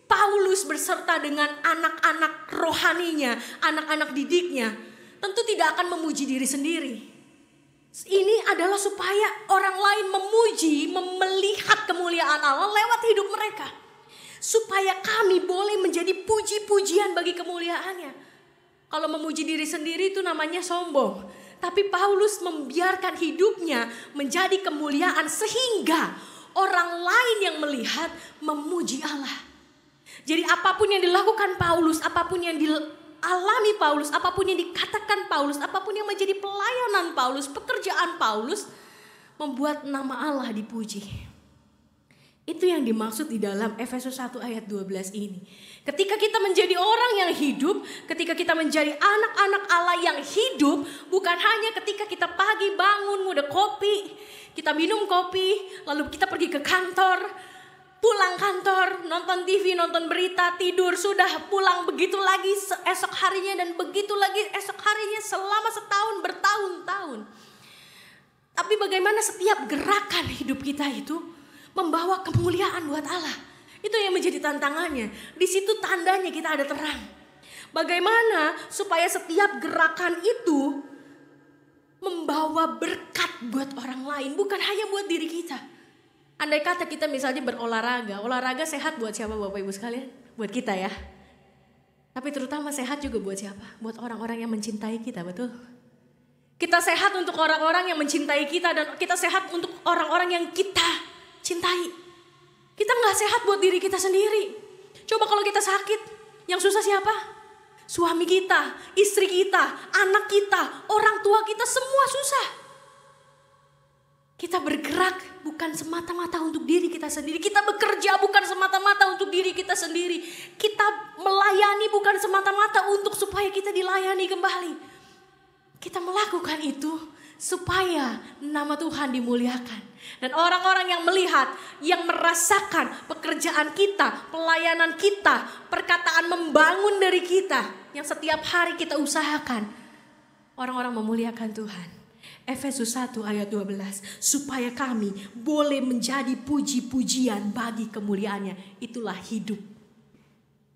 Speaker 3: Paulus berserta dengan anak-anak rohaninya, anak-anak didiknya, tentu tidak akan memuji diri sendiri. Ini adalah supaya orang lain memuji, melihat kemuliaan Allah lewat hidup mereka. supaya kami boleh menjadi puji-pujian bagi kemuliaannya. Kalau memuji diri sendiri itu namanya sombong. Tapi Paulus membiarkan hidupnya menjadi kemuliaan sehingga orang lain yang melihat memuji Allah. Jadi apapun yang dilakukan Paulus, apapun yang dialami Paulus, apapun yang dikatakan Paulus, apapun yang menjadi pelayanan Paulus, pekerjaan Paulus, membuat nama Allah dipuji. Itu yang dimaksud di dalam Efesus 1 ayat 12 ini. Ketika kita menjadi orang yang hidup, ketika kita menjadi anak-anak Allah yang hidup, bukan hanya ketika kita pagi bangun, muda kopi, kita minum kopi, lalu kita pergi ke kantor, pulang kantor, nonton TV, nonton berita, tidur, sudah pulang, begitu lagi esok harinya dan begitu lagi esok harinya selama setahun, bertahun-tahun. Tapi bagaimana setiap gerakan hidup kita itu membawa kemuliaan buat Allah. Itu yang menjadi tantangannya. Di situ tandanya kita ada terang. Bagaimana supaya setiap gerakan itu membawa berkat buat orang lain, bukan hanya buat diri kita. Andai kata kita misalnya berolahraga, olahraga sehat buat siapa Bapak Ibu sekalian? Buat kita ya. Tapi terutama sehat juga buat siapa? Buat orang-orang yang mencintai kita, betul? Kita sehat untuk orang-orang yang mencintai kita, dan kita sehat untuk orang-orang yang kita cintai. Kita gak sehat buat diri kita sendiri. Coba kalau kita sakit, yang susah siapa? Suami kita, istri kita, anak kita, orang tua kita, semua susah. Kita bergerak bukan semata-mata untuk diri kita sendiri. Kita bekerja bukan semata-mata untuk diri kita sendiri. Kita melayani bukan semata-mata untuk supaya kita dilayani kembali. Kita melakukan itu supaya nama Tuhan dimuliakan. Dan orang-orang yang melihat, yang merasakan pekerjaan kita, pelayanan kita, perkataan membangun dari kita, yang setiap hari kita usahakan, orang-orang memuliakan Tuhan. Efesus 1 ayat 12, supaya kami boleh menjadi puji-pujian bagi kemuliaannya. Itulah hidup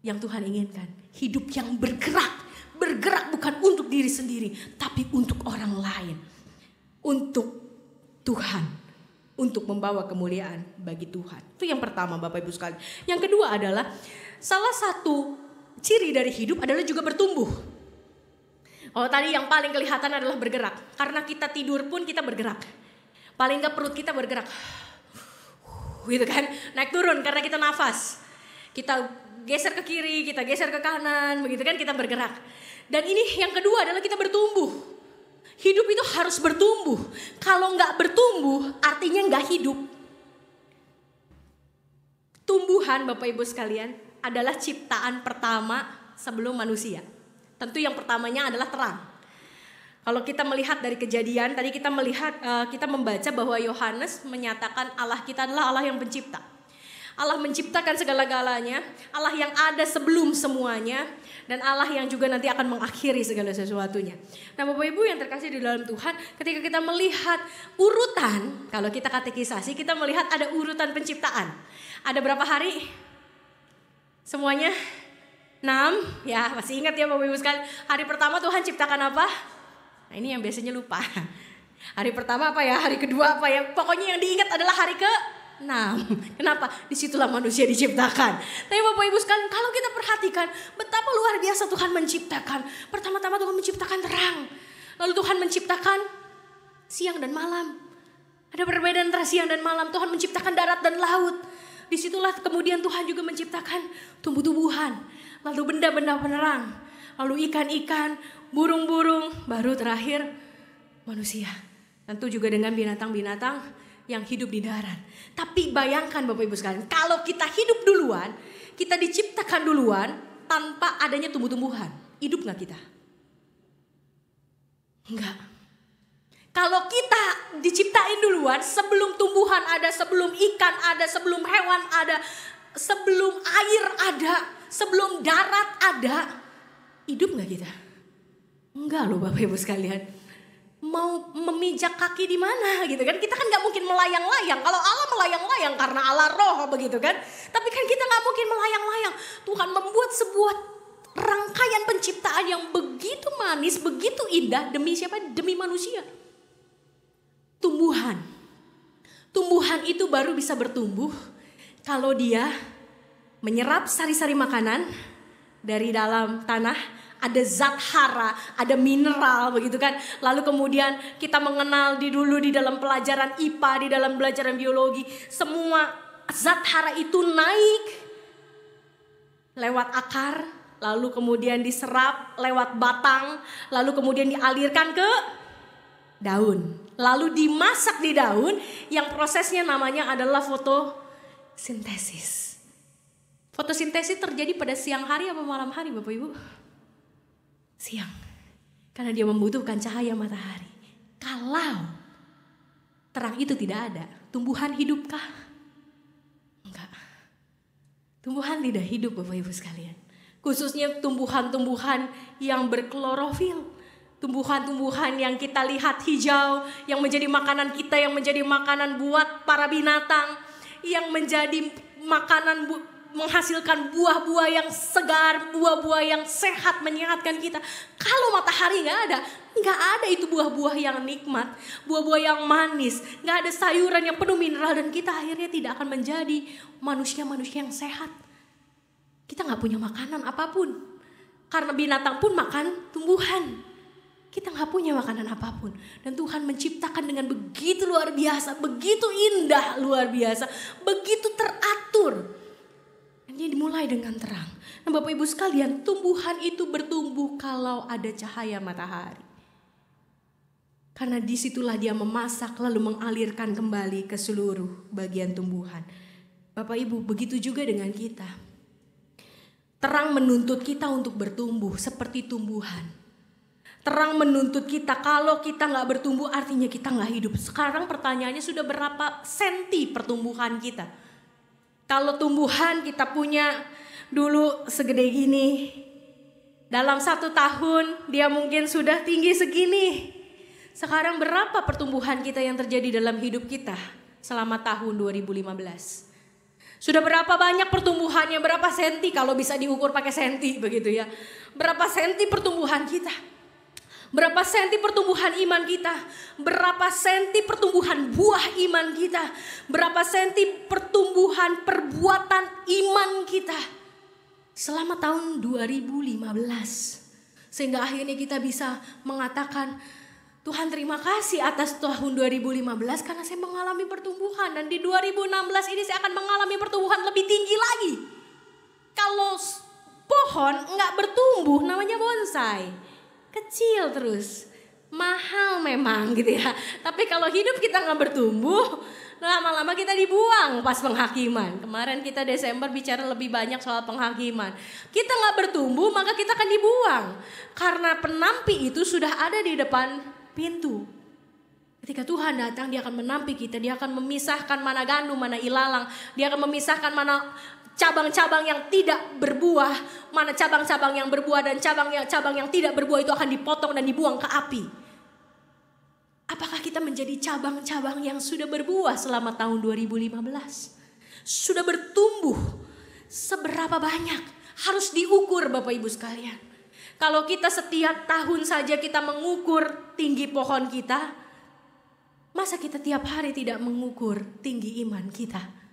Speaker 3: yang Tuhan inginkan. Hidup yang bergerak. Bergerak bukan untuk diri sendiri, tapi untuk orang lain. Untuk Tuhan. Untuk membawa kemuliaan bagi Tuhan. Itu yang pertama Bapak Ibu sekalian. Yang kedua adalah salah satu ciri dari hidup adalah juga bertumbuh. Oh tadi yang paling kelihatan adalah bergerak. Karena kita tidur pun kita bergerak. Paling gak perut kita bergerak. Gitu kan. Naik turun karena kita nafas. Kita geser ke kiri, kita geser ke kanan. Begitu kan kita bergerak. Dan ini yang kedua adalah kita bertumbuh. Hidup itu harus bertumbuh. Kalau gak bertumbuh artinya gak hidup. Tumbuhan Bapak Ibu sekalian adalah ciptaan pertama sebelum manusia. Tentu yang pertamanya adalah terang. Kalau kita melihat dari Kejadian, tadi kita melihat, kita membaca bahwa Yohanes menyatakan Allah kita adalah Allah yang pencipta. Allah menciptakan segala-galanya, Allah yang ada sebelum semuanya, dan Allah yang juga nanti akan mengakhiri segala sesuatunya. Nah Bapak Ibu yang terkasih di dalam Tuhan, ketika kita melihat urutan, kalau kita katekisasi, kita melihat ada urutan penciptaan. Ada berapa hari? Semuanya 6, ya masih ingat ya Bapak Ibu sekalian. Hari pertama Tuhan ciptakan apa? Nah ini yang biasanya lupa. Hari pertama apa ya? Hari kedua apa ya? Pokoknya yang diingat adalah hari ke-6. Kenapa? Disitulah manusia diciptakan. Tapi Bapak Ibu sekalian, kalau kita perhatikan betapa luar biasa Tuhan menciptakan. Pertama-tama Tuhan menciptakan terang. Lalu Tuhan menciptakan siang dan malam. Ada perbedaan antara siang dan malam. Tuhan menciptakan darat dan laut. Disitulah kemudian Tuhan juga menciptakan tumbuh-tumbuhan. Lalu benda-benda penerang. Lalu ikan-ikan, burung-burung. Baru terakhir manusia. Tentu juga dengan binatang-binatang yang hidup di darat. Tapi bayangkan Bapak Ibu sekalian, kalau kita hidup duluan, kita diciptakan duluan tanpa adanya tumbuh-tumbuhan, hidup gak kita? Enggak. Kalau kita diciptain duluan, sebelum tumbuhan ada, sebelum ikan ada, sebelum hewan ada, sebelum air ada, sebelum darat ada, hidup gak kita? Enggak loh Bapak Ibu sekalian. Mau memijak kaki di mana gitu kan? Kita kan nggak mungkin melayang-layang. Kalau Allah melayang-layang karena Allah roh begitu kan? Tapi kan kita nggak mungkin melayang-layang. Tuhan membuat sebuah rangkaian penciptaan yang begitu manis, begitu indah demi siapa? Demi manusia. Tumbuhan itu baru bisa bertumbuh kalau dia menyerap sari-sari makanan dari dalam tanah, ada zat hara, ada mineral begitu kan. Lalu kemudian kita mengenal dulu di dalam pelajaran IPA, di dalam pelajaran biologi, semua zat hara itu naik lewat akar, lalu kemudian diserap lewat batang, lalu kemudian dialirkan ke daun. Lalu dimasak di daun yang prosesnya namanya adalah fotosintesis. Fotosintesis terjadi pada siang hari apa malam hari Bapak Ibu? Siang. Karena dia membutuhkan cahaya matahari. Kalau terang itu tidak ada, tumbuhan hidupkah? Enggak. Tumbuhan tidak hidup Bapak Ibu sekalian. Khususnya tumbuhan-tumbuhan yang berklorofil. Tumbuhan-tumbuhan yang kita lihat hijau, yang menjadi makanan kita, yang menjadi makanan buat para binatang, yang menjadi makanan menghasilkan buah-buah yang segar, buah-buah yang sehat, menyehatkan kita. Kalau matahari nggak ada itu buah-buah yang nikmat, buah-buah yang manis, nggak ada sayuran yang penuh mineral, dan kita akhirnya tidak akan menjadi manusia-manusia yang sehat. Kita nggak punya makanan apapun, karena binatang pun makan tumbuhan. Kita nggak punya makanan apapun, dan Tuhan menciptakan dengan begitu luar biasa, begitu indah luar biasa, begitu teratur. Dan dia dimulai dengan terang. Nah Bapak Ibu sekalian, tumbuhan itu bertumbuh kalau ada cahaya matahari. Karena disitulah dia memasak lalu mengalirkan kembali ke seluruh bagian tumbuhan. Bapak Ibu, begitu juga dengan kita. Terang menuntut kita untuk bertumbuh seperti tumbuhan. Terang menuntut kita, kalau kita gak bertumbuh artinya kita gak hidup. Sekarang pertanyaannya, sudah berapa senti pertumbuhan kita? Kalau tumbuhan kita punya dulu segede gini, dalam 1 tahun dia mungkin sudah tinggi segini. Sekarang berapa pertumbuhan kita yang terjadi dalam hidup kita selama tahun 2015? Sudah berapa banyak pertumbuhannya, berapa senti kalau bisa diukur pakai senti begitu ya. Berapa senti pertumbuhan kita? Berapa senti pertumbuhan iman kita? Berapa senti pertumbuhan buah iman kita? Berapa senti pertumbuhan perbuatan iman kita selama tahun 2015? Sehingga akhirnya kita bisa mengatakan, Tuhan terima kasih atas tahun 2015 karena saya mengalami pertumbuhan. Dan di 2016 ini saya akan mengalami pertumbuhan lebih tinggi lagi. Kalau pohon nggak bertumbuh namanya bonsai. Kecil terus, mahal memang gitu ya. Tapi kalau hidup kita gak bertumbuh, lama-lama kita dibuang pas penghakiman. Kemarin kita Desember bicara lebih banyak soal penghakiman. Kita gak bertumbuh maka kita akan dibuang. Karena penampi itu sudah ada di depan pintu. Ketika Tuhan datang, dia akan menampi kita. Dia akan memisahkan mana gandum, mana ilalang. Dia akan memisahkan mana cabang-cabang yang tidak berbuah, mana cabang-cabang yang berbuah, dan cabang yang tidak berbuah itu akan dipotong dan dibuang ke api. Apakah kita menjadi cabang-cabang yang sudah berbuah selama tahun 2015? Sudah bertumbuh seberapa banyak? Harus diukur Bapak Ibu sekalian. Kalau kita setiap tahun saja kita mengukur tinggi pohon kita, masa kita tiap hari tidak mengukur tinggi iman kita?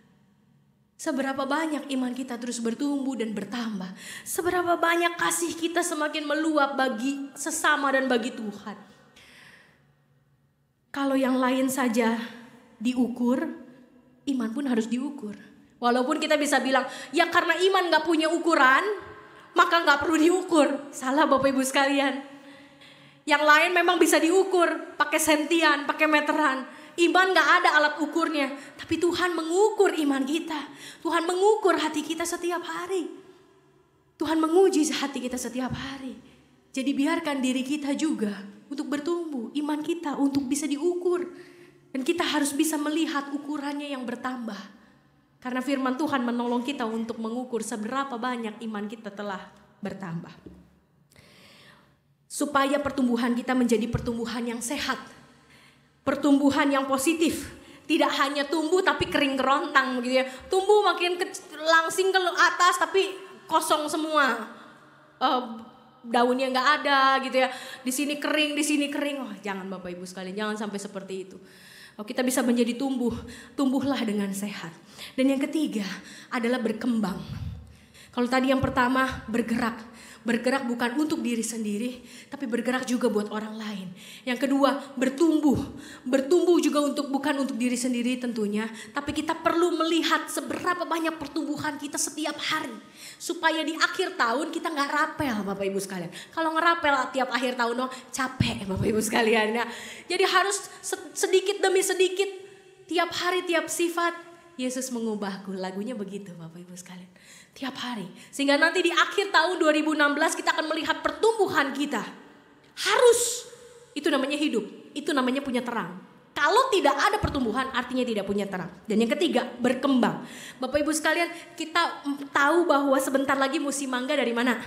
Speaker 3: Seberapa banyak iman kita terus bertumbuh dan bertambah. Seberapa banyak kasih kita semakin meluap bagi sesama dan bagi Tuhan. Kalau yang lain saja diukur, iman pun harus diukur. Walaupun kita bisa bilang, ya karena iman gak punya ukuran, maka gak perlu diukur. Salah Bapak Ibu sekalian. Yang lain memang bisa diukur, pakai sentian, pakai meteran. Iman gak ada alat ukurnya, tapi Tuhan mengukur iman kita. Tuhan mengukur hati kita setiap hari. Tuhan menguji hati kita setiap hari. Jadi biarkan diri kita juga untuk bertumbuh, iman kita untuk bisa diukur. Dan kita harus bisa melihat ukurannya yang bertambah. Karena firman Tuhan menolong kita untuk mengukur seberapa banyak iman kita telah bertambah. Supaya pertumbuhan kita menjadi pertumbuhan yang sehat. Pertumbuhan yang positif, tidak hanya tumbuh tapi kering kerontang gitu ya. Tumbuh makin langsing ke atas tapi kosong semua, daunnya nggak ada gitu ya. Di sini kering, di sini kering. Oh, jangan Bapak Ibu sekalian, jangan sampai seperti itu. Oh, kita bisa menjadi tumbuhlah dengan sehat. Dan yang ketiga adalah berkembang. Kalau tadi yang pertama bergerak. Bergerak bukan untuk diri sendiri, tapi bergerak juga buat orang lain. Yang kedua bertumbuh. Bertumbuh juga bukan untuk diri sendiri tentunya, tapi kita perlu melihat seberapa banyak pertumbuhan kita setiap hari. Supaya di akhir tahun kita gak rapel Bapak Ibu sekalian. Kalau ngerapel tiap akhir tahun capek Bapak Ibu sekalian. Nah, jadi harus sedikit demi sedikit, tiap hari tiap sifat, Yesus mengubahku. Lagunya begitu Bapak Ibu sekalian. Tiap hari. Sehingga nanti di akhir tahun 2016 kita akan melihat pertumbuhan kita. Harus. Itu namanya hidup. Itu namanya punya terang. Kalau tidak ada pertumbuhan artinya tidak punya terang. Dan yang ketiga berkembang. Bapak Ibu sekalian, kita tahu bahwa sebentar lagi musim mangga dari mana?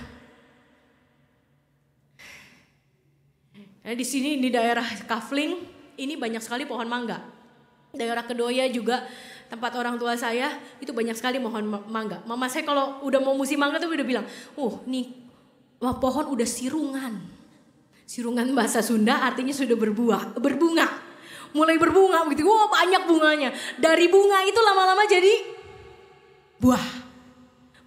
Speaker 3: Di sini di daerah Kafling ini banyak sekali pohon mangga. Daerah Kedoya juga tempat orang tua saya itu banyak sekali pohon mangga. Mama saya kalau udah mau musim mangga tuh udah bilang, nih pohon udah sirungan. Sirungan bahasa Sunda artinya sudah berbunga. Mulai berbunga begitu. Banyak bunganya. Dari bunga itu lama-lama jadi buah.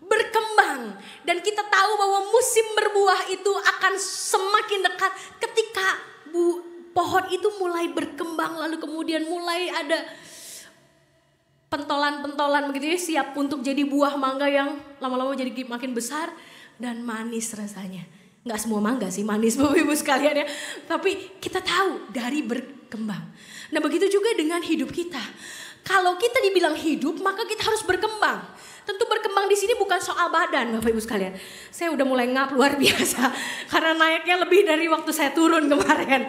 Speaker 3: Berkembang. Dan kita tahu bahwa musim berbuah itu akan semakin dekat ketika pohon itu mulai berkembang, lalu kemudian mulai ada pentolan-pentolan begitu ya, siap untuk jadi buah mangga yang lama-lama jadi makin besar dan manis rasanya. Nggak semua mangga sih manis Bapak Ibu sekalian ya, tapi kita tahu dari berkembang. Nah begitu juga dengan hidup kita. Kalau kita dibilang hidup maka kita harus berkembang. Tentu berkembang di sini bukan soal badan Bapak Ibu sekalian. Saya udah mulai ngap luar biasa karena naiknya lebih dari waktu saya turun kemarin.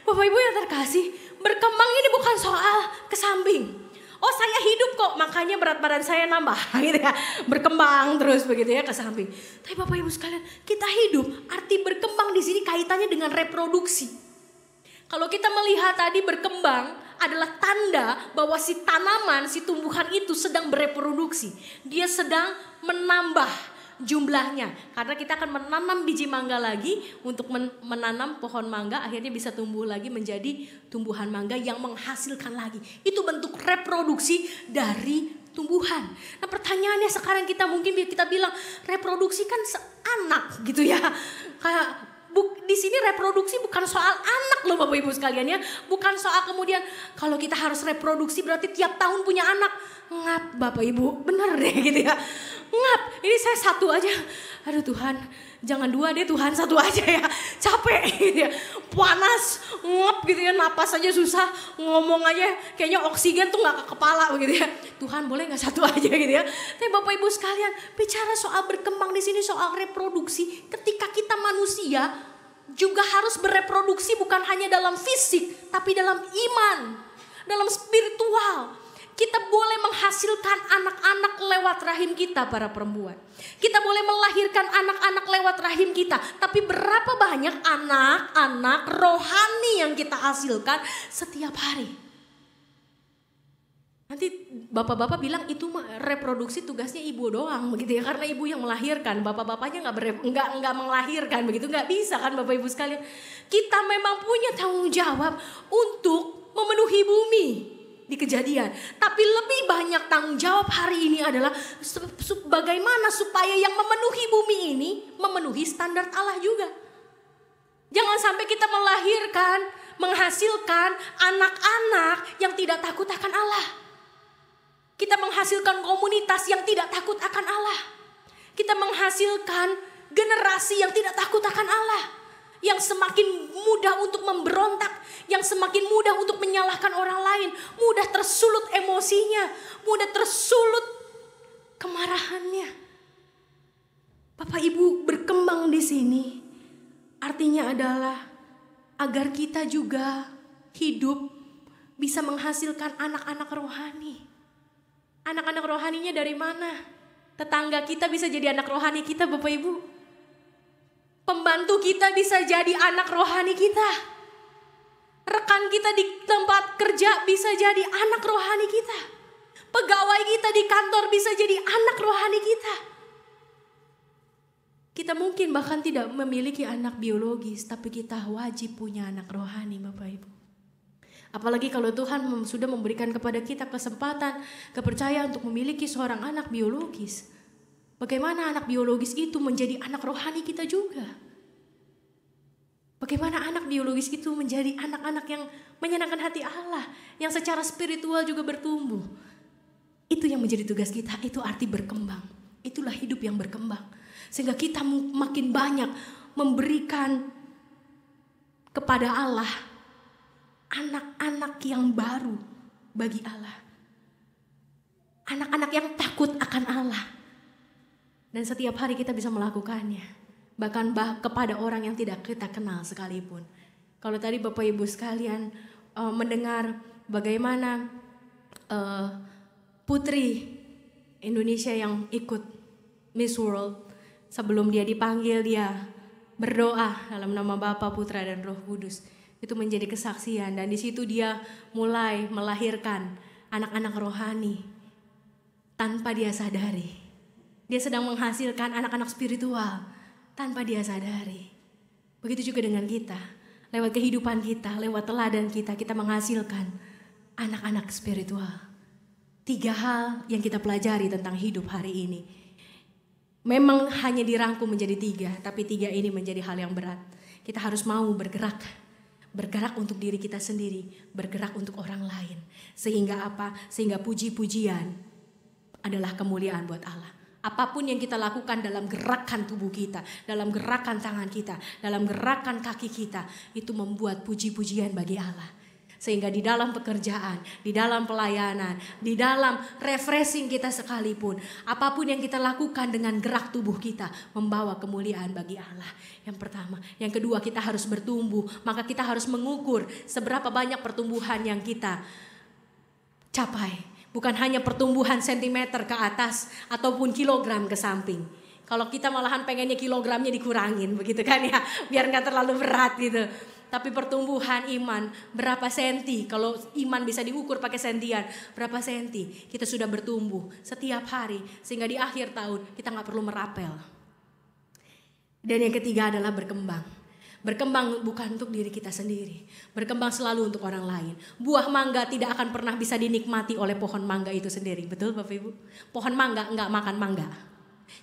Speaker 3: Bapak Ibu yang terkasih, berkembang ini bukan soal ke samping. Oh saya hidup kok, makanya berat badan saya nambah gitu ya. Berkembang terus begitu ya ke samping. Tapi Bapak Ibu sekalian, kita hidup, arti berkembang di sini kaitannya dengan reproduksi. Kalau kita melihat tadi berkembang adalah tanda bahwa si tanaman, si tumbuhan itu sedang bereproduksi. Dia sedang menambah jumlahnya. Karena kita akan menanam biji mangga lagi untuk menanam pohon mangga, akhirnya bisa tumbuh lagi menjadi tumbuhan mangga yang menghasilkan lagi. Itu bentuk reproduksi dari tumbuhan. Nah pertanyaannya sekarang mungkin kita bilang reproduksi kan anak gitu ya. Kayak di sini reproduksi bukan soal anak loh Bapak Ibu sekalian ya. Bukan soal kemudian kalau kita harus reproduksi berarti tiap tahun punya anak. Ngap Bapak Ibu, bener deh gitu ya. Ngap, ini saya satu aja. Aduh Tuhan, jangan dua deh Tuhan, satu aja ya. Capek gitu ya. Panas, ngap gitu ya, napas aja susah. Ngomong aja kayaknya oksigen tuh gak ke kepala begitu ya. Tuhan boleh gak satu aja gitu ya. Tapi Bapak Ibu sekalian, bicara soal berkembang di sini soal reproduksi. Ketika kita manusia juga harus bereproduksi bukan hanya dalam fisik, tapi dalam iman, dalam spiritual. Kita boleh menghasilkan anak-anak lewat rahim kita para perempuan. Kita boleh melahirkan anak-anak lewat rahim kita. Tapi berapa banyak anak-anak rohani yang kita hasilkan setiap hari? Nanti bapak-bapak bilang itu reproduksi tugasnya ibu doang begitu ya. Karena ibu yang melahirkan, bapak-bapaknya nggak melahirkan begitu. Nggak bisa kan Bapak Ibu sekalian. Kita memang punya tanggung jawab untuk memenuhi bumi. Di Kejadian. Tapi lebih banyak tanggung jawab hari ini adalah bagaimana supaya yang memenuhi bumi ini memenuhi standar Allah juga. Jangan sampai kita melahirkan, menghasilkan anak-anak yang tidak takut akan Allah. Kita menghasilkan komunitas yang tidak takut akan Allah. Kita menghasilkan generasi yang tidak takut akan Allah. Yang semakin mudah untuk memberontak, yang semakin mudah untuk menyalahkan orang lain, mudah tersulut emosinya, mudah tersulut kemarahannya. Bapak Ibu berkembang di sini artinya adalah agar kita juga hidup bisa menghasilkan anak-anak rohani. Anak-anak rohaninya dari mana? Tetangga kita bisa jadi anak rohani kita Bapak Ibu. Pembantu kita bisa jadi anak rohani kita. Rekan kita di tempat kerja bisa jadi anak rohani kita. Pegawai kita di kantor bisa jadi anak rohani kita. Kita mungkin bahkan tidak memiliki anak biologis, tapi kita wajib punya anak rohani Bapak Ibu. Apalagi kalau Tuhan sudah memberikan kepada kita kesempatan, kepercayaan untuk memiliki seorang anak biologis. Bagaimana anak biologis itu menjadi anak rohani kita juga. Bagaimana anak biologis itu menjadi anak-anak yang menyenangkan hati Allah, yang secara spiritual juga bertumbuh. Itu yang menjadi tugas kita, itu arti berkembang. Itulah hidup yang berkembang. Sehingga kita makin banyak memberikan kepada Allah anak-anak yang baru bagi Allah. Anak-anak yang takut akan Allah. Dan setiap hari kita bisa melakukannya. Bahkan kepada orang yang tidak kita kenal sekalipun. Kalau tadi Bapak Ibu sekalian mendengar bagaimana putri Indonesia yang ikut Miss World, sebelum dia dipanggil dia berdoa dalam nama Bapa, Putra dan Roh Kudus. Itu menjadi kesaksian, dan di situ dia mulai melahirkan anak-anak rohani tanpa dia sadari. Dia sedang menghasilkan anak-anak spiritual tanpa dia sadari. Begitu juga dengan kita. Lewat kehidupan kita, lewat teladan kita, kita menghasilkan anak-anak spiritual. 3 hal yang kita pelajari tentang hidup hari ini. Memang hanya dirangkum menjadi 3, tapi 3 ini menjadi hal yang berat. Kita harus mau bergerak. Bergerak untuk diri kita sendiri, bergerak untuk orang lain. Sehingga apa? Sehingga puji-pujian adalah kemuliaan buat Allah. Apapun yang kita lakukan dalam gerakan tubuh kita, dalam gerakan tangan kita, dalam gerakan kaki kita, itu membuat puji-pujian bagi Allah. Sehingga di dalam pekerjaan, di dalam pelayanan, di dalam refreshing kita sekalipun, apapun yang kita lakukan dengan gerak tubuh kita, membawa kemuliaan bagi Allah. Yang pertama. Yang kedua, kita harus bertumbuh. Maka kita harus mengukur seberapa banyak pertumbuhan yang kita capai. Bukan hanya pertumbuhan sentimeter ke atas ataupun kilogram ke samping. Kalau kita malahan pengennya kilogramnya dikurangin begitu kan ya, biar gak terlalu berat gitu. Tapi pertumbuhan iman berapa senti, kalau iman bisa diukur pakai sentian, berapa senti kita sudah bertumbuh setiap hari. Sehingga di akhir tahun kita gak perlu merapel. Dan yang ketiga adalah berkembang. Berkembang bukan untuk diri kita sendiri. Berkembang selalu untuk orang lain. Buah mangga tidak akan pernah bisa dinikmati oleh pohon mangga itu sendiri. Betul Bapak Ibu? Pohon mangga enggak makan mangga.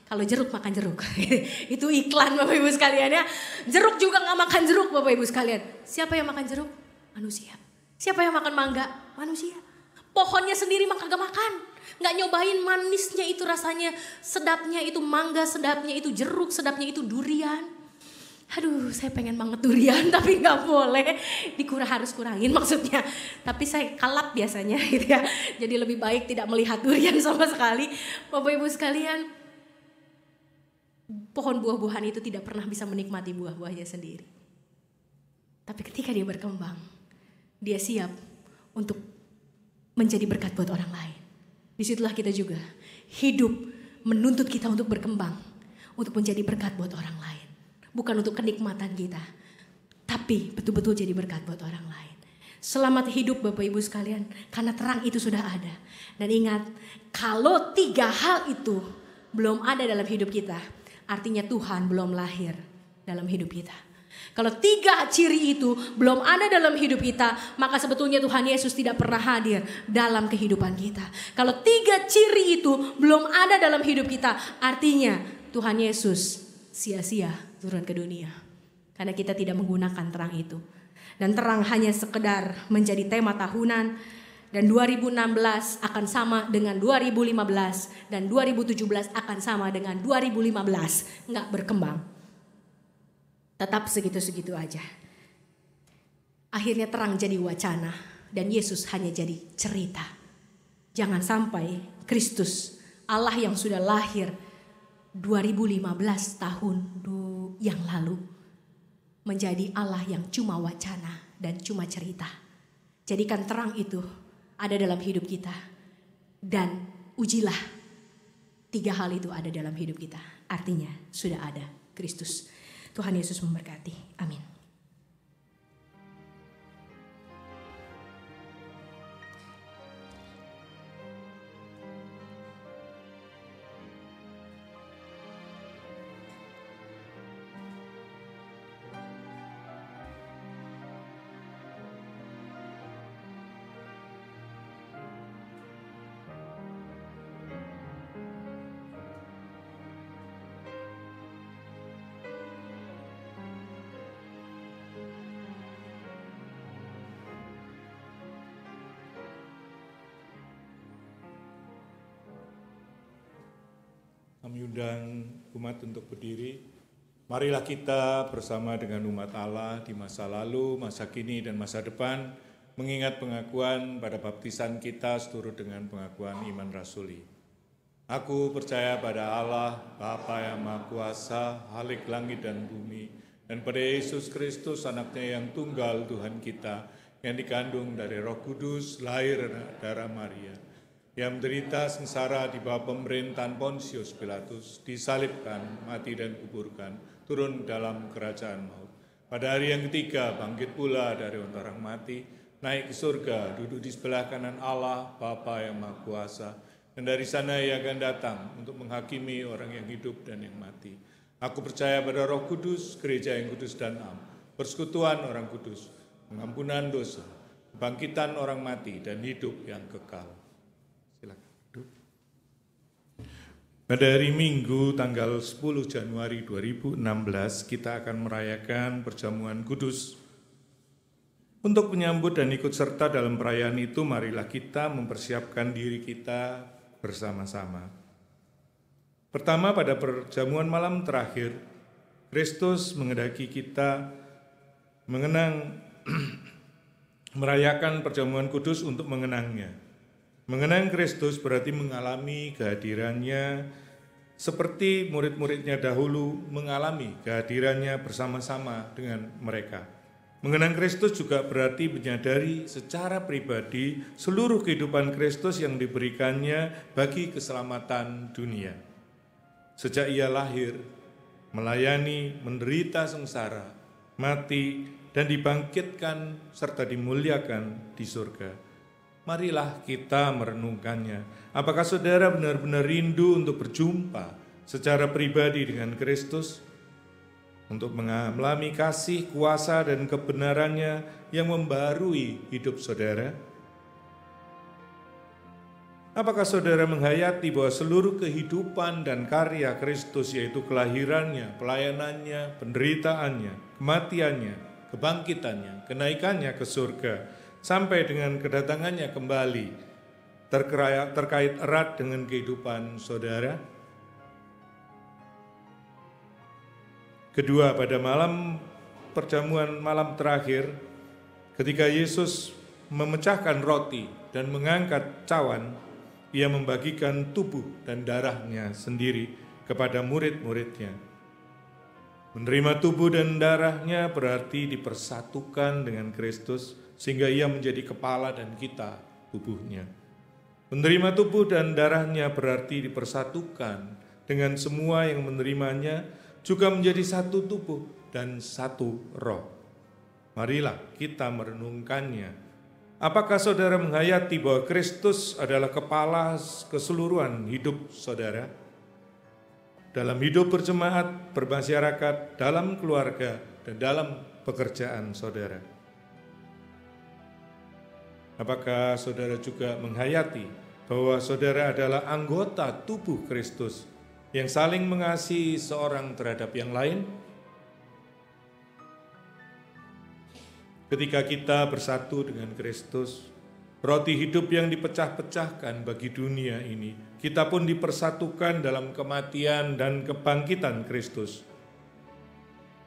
Speaker 3: Kalau jeruk makan jeruk. Itu iklan Bapak Ibu sekalian ya. Jeruk juga enggak makan jeruk Bapak Ibu sekalian. Siapa yang makan jeruk? Manusia. Siapa yang makan mangga? Manusia. Pohonnya sendiri maka gak makan. Gak nyobain manisnya itu, rasanya sedapnya itu mangga, sedapnya itu jeruk, sedapnya itu durian. Aduh, saya pengen banget durian tapi gak boleh. Harus kurangin maksudnya. Tapi saya kalap biasanya gitu ya. Jadi lebih baik tidak melihat durian sama sekali. Bapak Ibu sekalian, pohon buah-buahan itu tidak pernah bisa menikmati buah-buahnya sendiri. Tapi ketika dia berkembang, dia siap untuk menjadi berkat buat orang lain. Disitulah kita juga hidup menuntut kita untuk berkembang, untuk menjadi berkat buat orang lain. Bukan untuk kenikmatan kita, tapi betul-betul jadi berkat buat orang lain. Selamat hidup Bapak Ibu sekalian, karena terang itu sudah ada. Dan ingat, kalau 3 hal itu belum ada dalam hidup kita, artinya Tuhan belum lahir dalam hidup kita. Kalau 3 ciri itu belum ada dalam hidup kita, maka sebetulnya Tuhan Yesus tidak pernah hadir dalam kehidupan kita. Kalau 3 ciri itu belum ada dalam hidup kita, artinya Tuhan Yesus sia-sia turun ke dunia. Karena kita tidak menggunakan terang itu. Dan terang hanya sekedar menjadi tema tahunan. Dan 2016 akan sama dengan 2015. Dan 2017 akan sama dengan 2015. Nggak berkembang. Tetap segitu-segitu aja. Akhirnya terang jadi wacana. Dan Yesus hanya jadi cerita. Jangan sampai Kristus, Allah yang sudah lahir 2015 tahun yang lalu, menjadi Allah yang cuma wacana dan cuma cerita. Jadikan terang itu ada dalam hidup kita. Dan ujilah 3 hal itu ada dalam hidup kita. Artinya sudah ada Kristus. Tuhan Yesus memberkati. Amin.
Speaker 1: Kami undang umat untuk berdiri. Marilah kita bersama dengan umat Allah di masa lalu, masa kini, dan masa depan, mengingat pengakuan pada baptisan kita seturut dengan pengakuan iman rasuli. Aku percaya pada Allah, Bapa yang Maha Kuasa, Khalik langit dan bumi, dan pada Yesus Kristus, anaknya yang tunggal Tuhan kita, yang dikandung dari Roh Kudus, lahir darah Maria, yang menderita sengsara di bawah pemerintahan Pontius Pilatus, disalibkan, mati dan kuburkan, turun dalam kerajaan maut. Pada hari yang ketiga, bangkit pula dari antara orang mati, naik ke surga, duduk di sebelah kanan Allah, Bapa yang Maha Kuasa, dan dari sana ia akan datang untuk menghakimi orang yang hidup dan yang mati. Aku percaya pada Roh Kudus, gereja yang kudus dan am, persekutuan orang kudus, pengampunan dosa, kebangkitan orang mati, dan hidup yang kekal. Silakan duduk. Pada hari Minggu tanggal 10 Januari 2016 kita akan merayakan perjamuan kudus. Untuk menyambut dan ikut serta dalam perayaan itu, marilah kita mempersiapkan diri kita bersama-sama. Pertama, pada perjamuan malam terakhir, Kristus menghendaki kita merayakan perjamuan kudus untuk mengenangnya. Mengenang Kristus berarti mengalami kehadirannya seperti murid-muridnya dahulu mengalami kehadirannya bersama-sama dengan mereka. Mengenang Kristus juga berarti menyadari secara pribadi seluruh kehidupan Kristus yang diberikannya bagi keselamatan dunia. Sejak ia lahir, melayani, menderita sengsara, mati, dan dibangkitkan serta dimuliakan di surga. Marilah kita merenungkannya. Apakah saudara benar-benar rindu untuk berjumpa secara pribadi dengan Kristus? Untuk mengalami kasih, kuasa, dan kebenarannya yang membarui hidup saudara? Apakah saudara menghayati bahwa seluruh kehidupan dan karya Kristus, yaitu kelahirannya, pelayanannya, penderitaannya, kematiannya, kebangkitannya, kenaikannya ke surga, sampai dengan kedatangannya kembali, terkait erat dengan kehidupan saudara? Kedua, pada malam perjamuan malam terakhir, ketika Yesus memecahkan roti dan mengangkat cawan, ia membagikan tubuh dan darahnya sendiri kepada murid-muridnya. Menerima tubuh dan darahnya berarti dipersatukan dengan Kristus, sehingga ia menjadi kepala dan kita tubuhnya. Menerima tubuh dan darahnya berarti dipersatukan dengan semua yang menerimanya, juga menjadi satu tubuh dan satu roh. Marilah kita merenungkannya. Apakah saudara menghayati bahwa Kristus adalah kepala keseluruhan hidup saudara? Dalam hidup berjemaat, bermasyarakat, dalam keluarga, dan dalam pekerjaan saudara. Apakah saudara juga menghayati bahwa saudara adalah anggota tubuh Kristus yang saling mengasihi seorang terhadap yang lain? Ketika kita bersatu dengan Kristus, roti hidup yang dipecah-pecahkan bagi dunia ini, kita pun dipersatukan dalam kematian dan kebangkitan Kristus.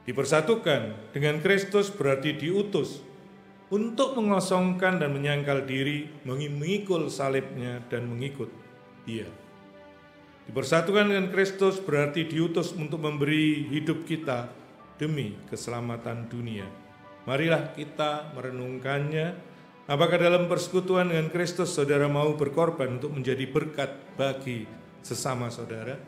Speaker 1: Dipersatukan dengan Kristus berarti diutus untuk mengosongkan dan menyangkal diri, memikul salibnya dan mengikut Dia. Dipersatukan dengan Kristus berarti diutus untuk memberi hidup kita demi keselamatan dunia. Marilah kita merenungkannya. Apakah dalam persekutuan dengan Kristus saudara mau berkorban untuk menjadi berkat bagi sesama saudara?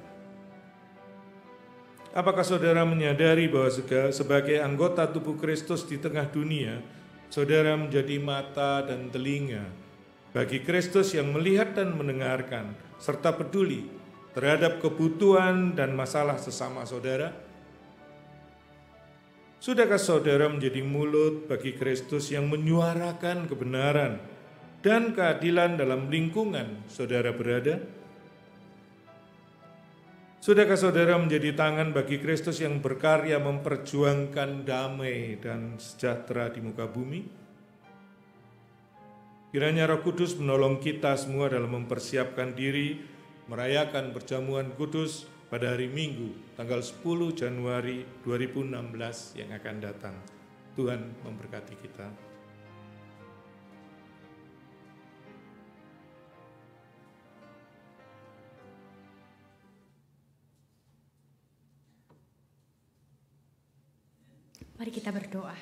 Speaker 1: Apakah saudara menyadari bahwa sebagai anggota tubuh Kristus di tengah dunia, saudara menjadi mata dan telinga bagi Kristus yang melihat dan mendengarkan, serta peduli terhadap kebutuhan dan masalah sesama saudara? Sudahkah saudara menjadi mulut bagi Kristus yang menyuarakan kebenaran dan keadilan dalam lingkungan saudara berada? Sudahkah saudara menjadi tangan bagi Kristus yang berkarya memperjuangkan damai dan sejahtera di muka bumi? Kiranya Roh Kudus menolong kita semua dalam mempersiapkan diri merayakan perjamuan kudus pada hari Minggu tanggal 10 Januari 2016 yang akan datang. Tuhan memberkati kita.
Speaker 3: Mari kita berdoa.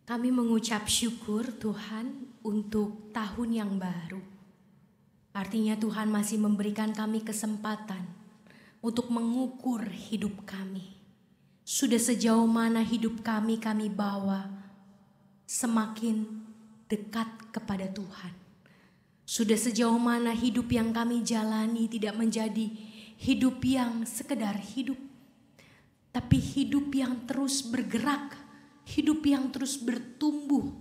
Speaker 3: Kami mengucap syukur Tuhan untuk tahun yang baru. Artinya Tuhan masih memberikan kami kesempatan untuk mengukur hidup kami. Sudah sejauh mana hidup kami bawa semakin dekat kepada Tuhan. Sudah sejauh mana hidup yang kami jalani tidak menjadi hidup yang sekedar hidup, tapi hidup yang terus bergerak, hidup yang terus bertumbuh,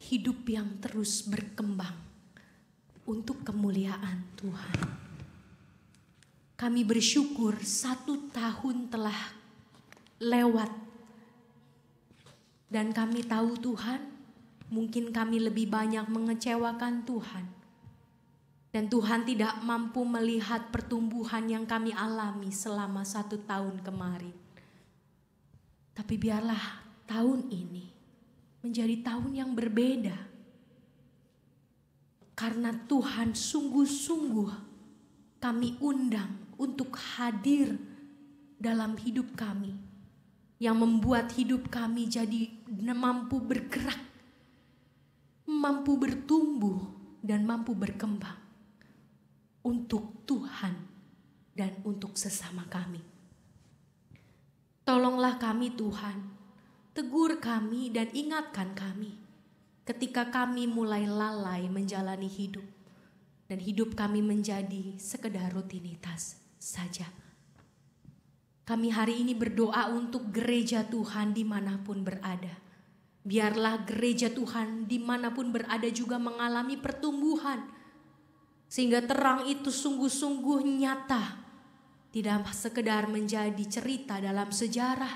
Speaker 3: hidup yang terus berkembang untuk kemuliaan Tuhan. Kami bersyukur 1 tahun telah lewat dan kami tahu Tuhan, mungkin kami lebih banyak mengecewakan Tuhan. Dan Tuhan tidak mampu melihat pertumbuhan yang kami alami selama 1 tahun kemarin. Tapi biarlah tahun ini menjadi tahun yang berbeda. Karena Tuhan sungguh-sungguh kami undang untuk hadir dalam hidup kami. Yang membuat hidup kami jadi mampu bergerak, mampu bertumbuh dan mampu berkembang. Untuk Tuhan dan untuk sesama kami. Tolonglah kami Tuhan, tegur kami dan ingatkan kami ketika kami mulai lalai menjalani hidup dan hidup kami menjadi sekedar rutinitas saja. Kami hari ini berdoa untuk gereja Tuhan dimanapun berada. Biarlah gereja Tuhan dimanapun berada juga mengalami pertumbuhan. Sehingga terang itu sungguh-sungguh nyata. Tidak sekedar menjadi cerita dalam sejarah,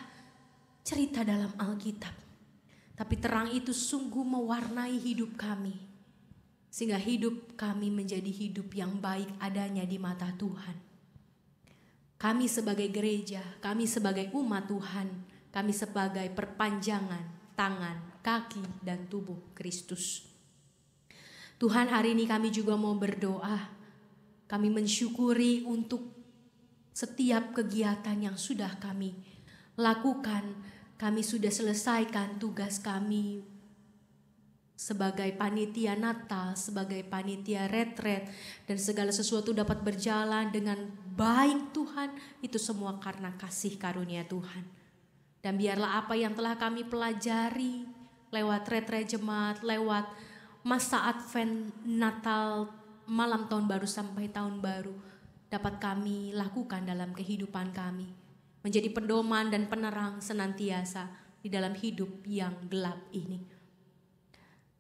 Speaker 3: cerita dalam Alkitab. Tapi terang itu sungguh mewarnai hidup kami. Sehingga hidup kami menjadi hidup yang baik adanya di mata Tuhan. Kami sebagai gereja, kami sebagai umat Tuhan, kami sebagai perpanjangan tangan, kaki, dan tubuh Kristus. Tuhan, hari ini kami juga mau berdoa. Kami mensyukuri untuk setiap kegiatan yang sudah kami lakukan. Kami sudah selesaikan tugas kami sebagai panitia Natal, sebagai panitia retret, dan segala sesuatu dapat berjalan dengan baik Tuhan. Itu semua karena kasih karunia Tuhan. Dan biarlah apa yang telah kami pelajari lewat retret jemaat, lewat masa Advent, Natal, malam tahun baru sampai tahun baru dapat kami lakukan dalam kehidupan kami. Menjadi pedoman dan penerang senantiasa di dalam hidup yang gelap ini.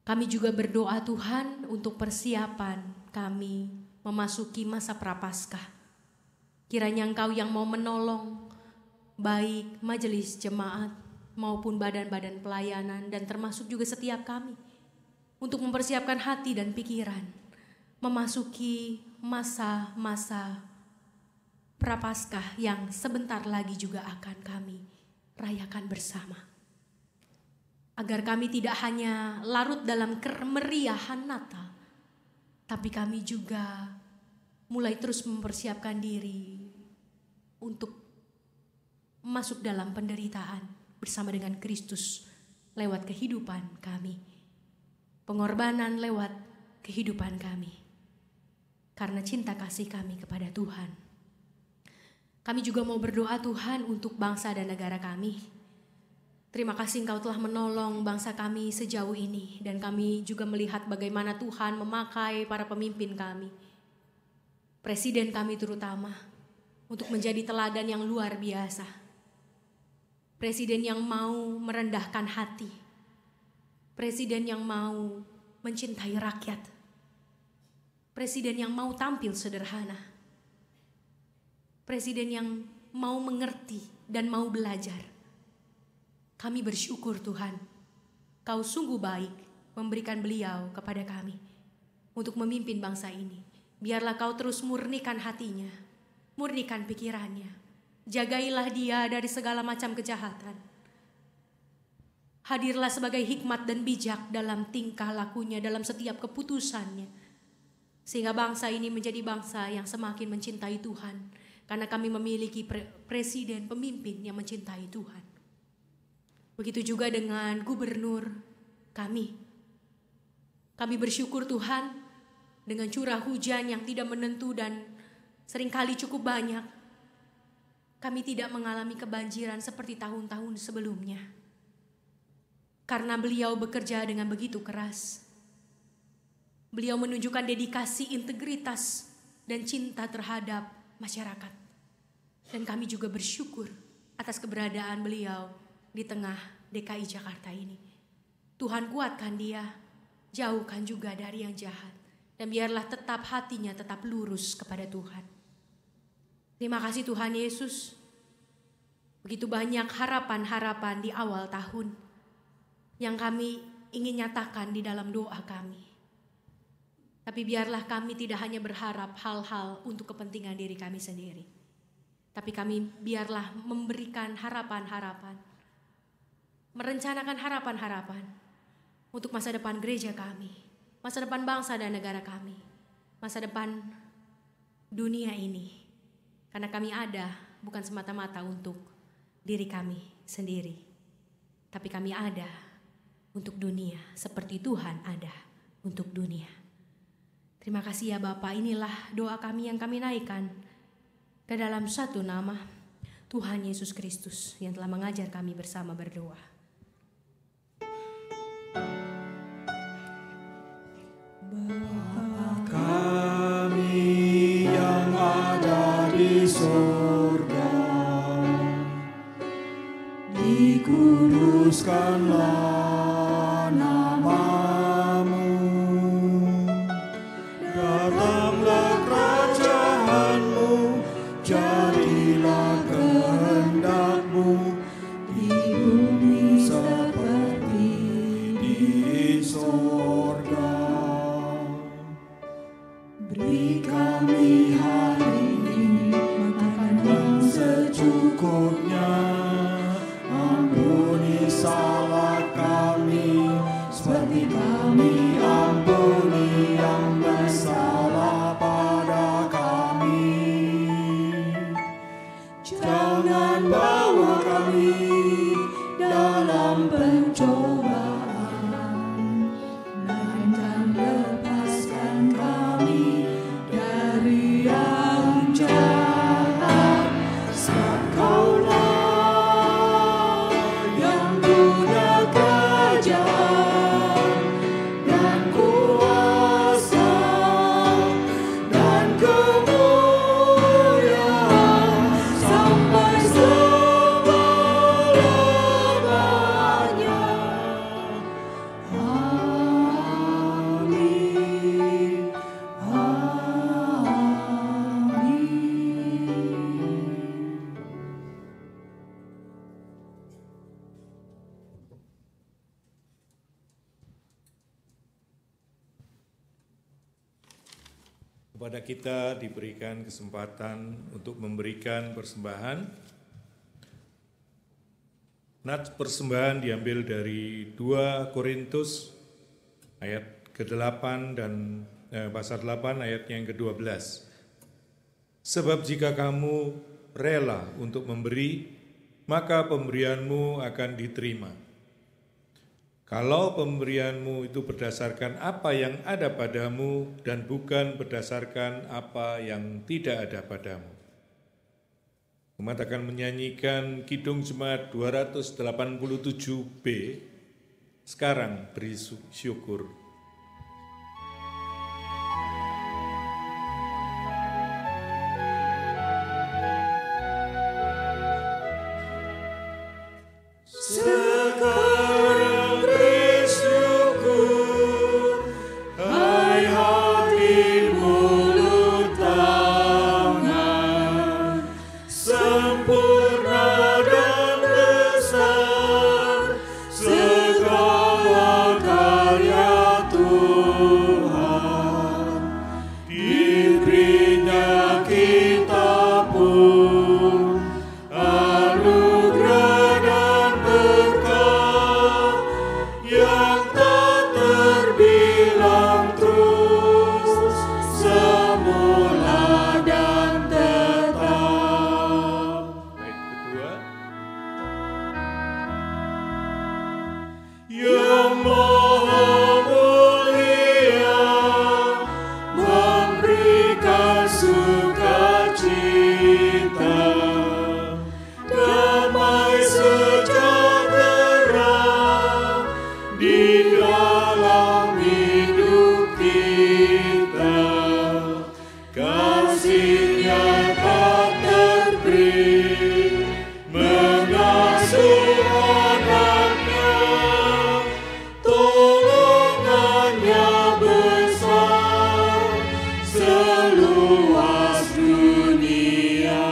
Speaker 3: Kami juga berdoa Tuhan untuk persiapan kami memasuki masa Prapaskah. Kiranya Engkau yang mau menolong baik majelis jemaat maupun badan-badan pelayanan dan termasuk juga setiap kami. Untuk mempersiapkan hati dan pikiran memasuki masa-masa Prapaskah yang sebentar lagi juga akan kami rayakan bersama. Agar kami tidak hanya larut dalam kemeriahan Natal, tapi kami juga mulai terus mempersiapkan diri untuk masuk dalam penderitaan bersama dengan Kristus lewat kehidupan kami. Pengorbanan lewat kehidupan kami. Karena cinta kasih kami kepada Tuhan. Kami juga mau berdoa Tuhan untuk bangsa dan negara kami. Terima kasih Engkau telah menolong bangsa kami sejauh ini. Dan kami juga melihat bagaimana Tuhan memakai para pemimpin kami. Presiden kami terutama. Untuk menjadi teladan yang luar biasa. Presiden yang mau merendahkan hati. Presiden yang mau mencintai rakyat. Presiden yang mau tampil sederhana. Presiden yang mau mengerti dan mau belajar. Kami bersyukur Tuhan, Kau sungguh baik memberikan beliau kepada kami untuk memimpin bangsa ini. Biarlah Kau terus murnikan hatinya, murnikan pikirannya. Jagailah dia dari segala macam kejahatan. Hadirlah sebagai hikmat dan bijak dalam tingkah lakunya, dalam setiap keputusannya. Sehingga bangsa ini menjadi bangsa yang semakin mencintai Tuhan. Karena kami memiliki presiden, pemimpin yang mencintai Tuhan. Begitu juga dengan gubernur kami. Kami bersyukur Tuhan dengan curah hujan yang tidak menentu dan seringkali cukup banyak. Kami tidak mengalami kebanjiran seperti tahun-tahun sebelumnya. Karena beliau bekerja dengan begitu keras. Beliau menunjukkan dedikasi, integritas, dan cinta terhadap masyarakat. Dan kami juga bersyukur atas keberadaan beliau di tengah DKI Jakarta ini. Tuhan kuatkan dia, jauhkan juga dari yang jahat. Dan biarlah tetap hatinya tetap lurus kepada Tuhan. Terima kasih Tuhan Yesus. Begitu banyak harapan-harapan di awal tahun yang kami ingin nyatakan di dalam doa kami. Tapi biarlah kami tidak hanya berharap hal-hal untuk kepentingan diri kami sendiri. Tapi kami biarlah memberikan harapan-harapan. Merencanakan harapan-harapan untuk masa depan gereja kami. Masa depan bangsa dan negara kami. Masa depan dunia ini. Karena kami ada bukan semata-mata untuk diri kami sendiri. Tapi kami ada untuk dunia seperti Tuhan ada untuk dunia. Terima kasih ya Bapa, inilah doa kami yang kami naikkan ke dalam satu nama Tuhan Yesus Kristus yang telah mengajar kami bersama berdoa.
Speaker 2: Bapa kami yang ada di surga, dikuduskanlah nama-Mu, datanglah kerajaan-Mu, jadilah kehendak-Mu di bumi seperti di surga. Beri kami hari ini makanan yang secukupnya, ampuni salah kami seperti kami ampuni yang bersalah pada kami. Jangan bawa kami dalam pencobaan, melainkan lepaskan kami dari yang jahat. Sebab Kaulah yang punya kerajaan dan kuasa dan kemuliaan sampai selama-lamanya. Amin. Amin.
Speaker 1: Kepada kita diberikan kesempatan untuk memberikan persembahan. Nats persembahan diambil dari 2 Korintus ayat ke-8 dan pasal 8 ayat yang ke-12. Sebab jika kamu rela untuk memberi, maka pemberianmu akan diterima. Kalau pemberianmu itu berdasarkan apa yang ada padamu dan bukan berdasarkan apa yang tidak ada padamu. Umat akan menyanyikan Kidung Jemaat 287B, Sekarang Beri Syukur.
Speaker 2: Sekarang beri syukur, hai hati mulut tangan, sempurna dan besar segala karya yang tak terbilang terus, semula dan tetap.
Speaker 1: Bait kedua.
Speaker 2: Yang Maha Mulia memberikan sukacita, damai sejahtera di dalam hidup kita. Kasih-Nya tak terberi, mengasihi anaknya, tolongannya besar seluas dunia.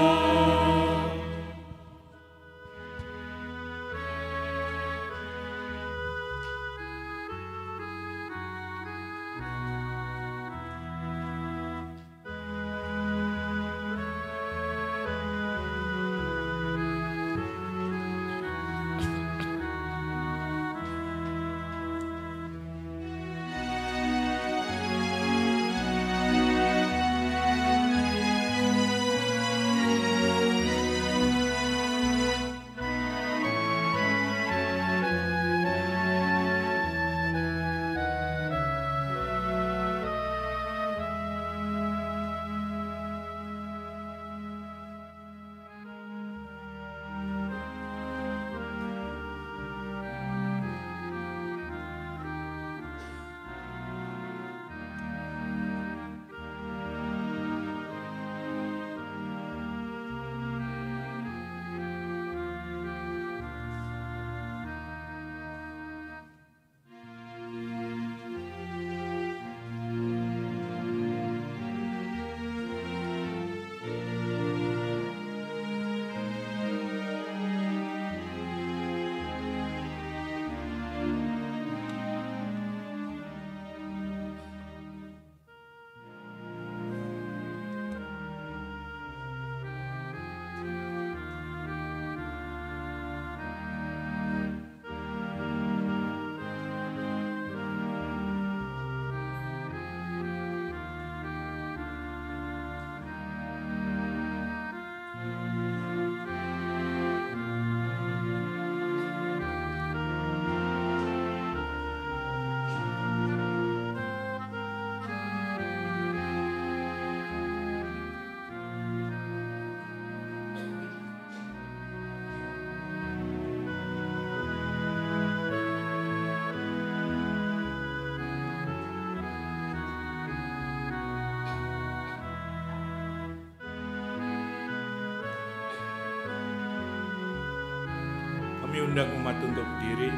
Speaker 1: Kami undang umat untuk berdiri.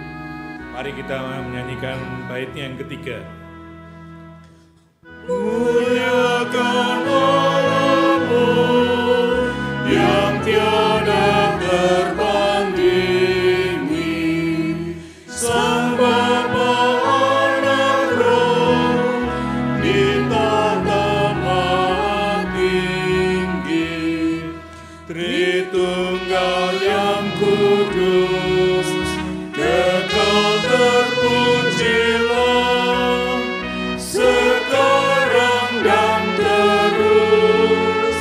Speaker 1: Mari kita menyanyikan baitnya yang ketiga.
Speaker 2: Muliakan Allah-Mu yang tiada terbandingi, Sang Bapa Anak Roh di tahta Maha Tinggi, Tritunggal yang kudus, kekal terpujilah sekarang dan terus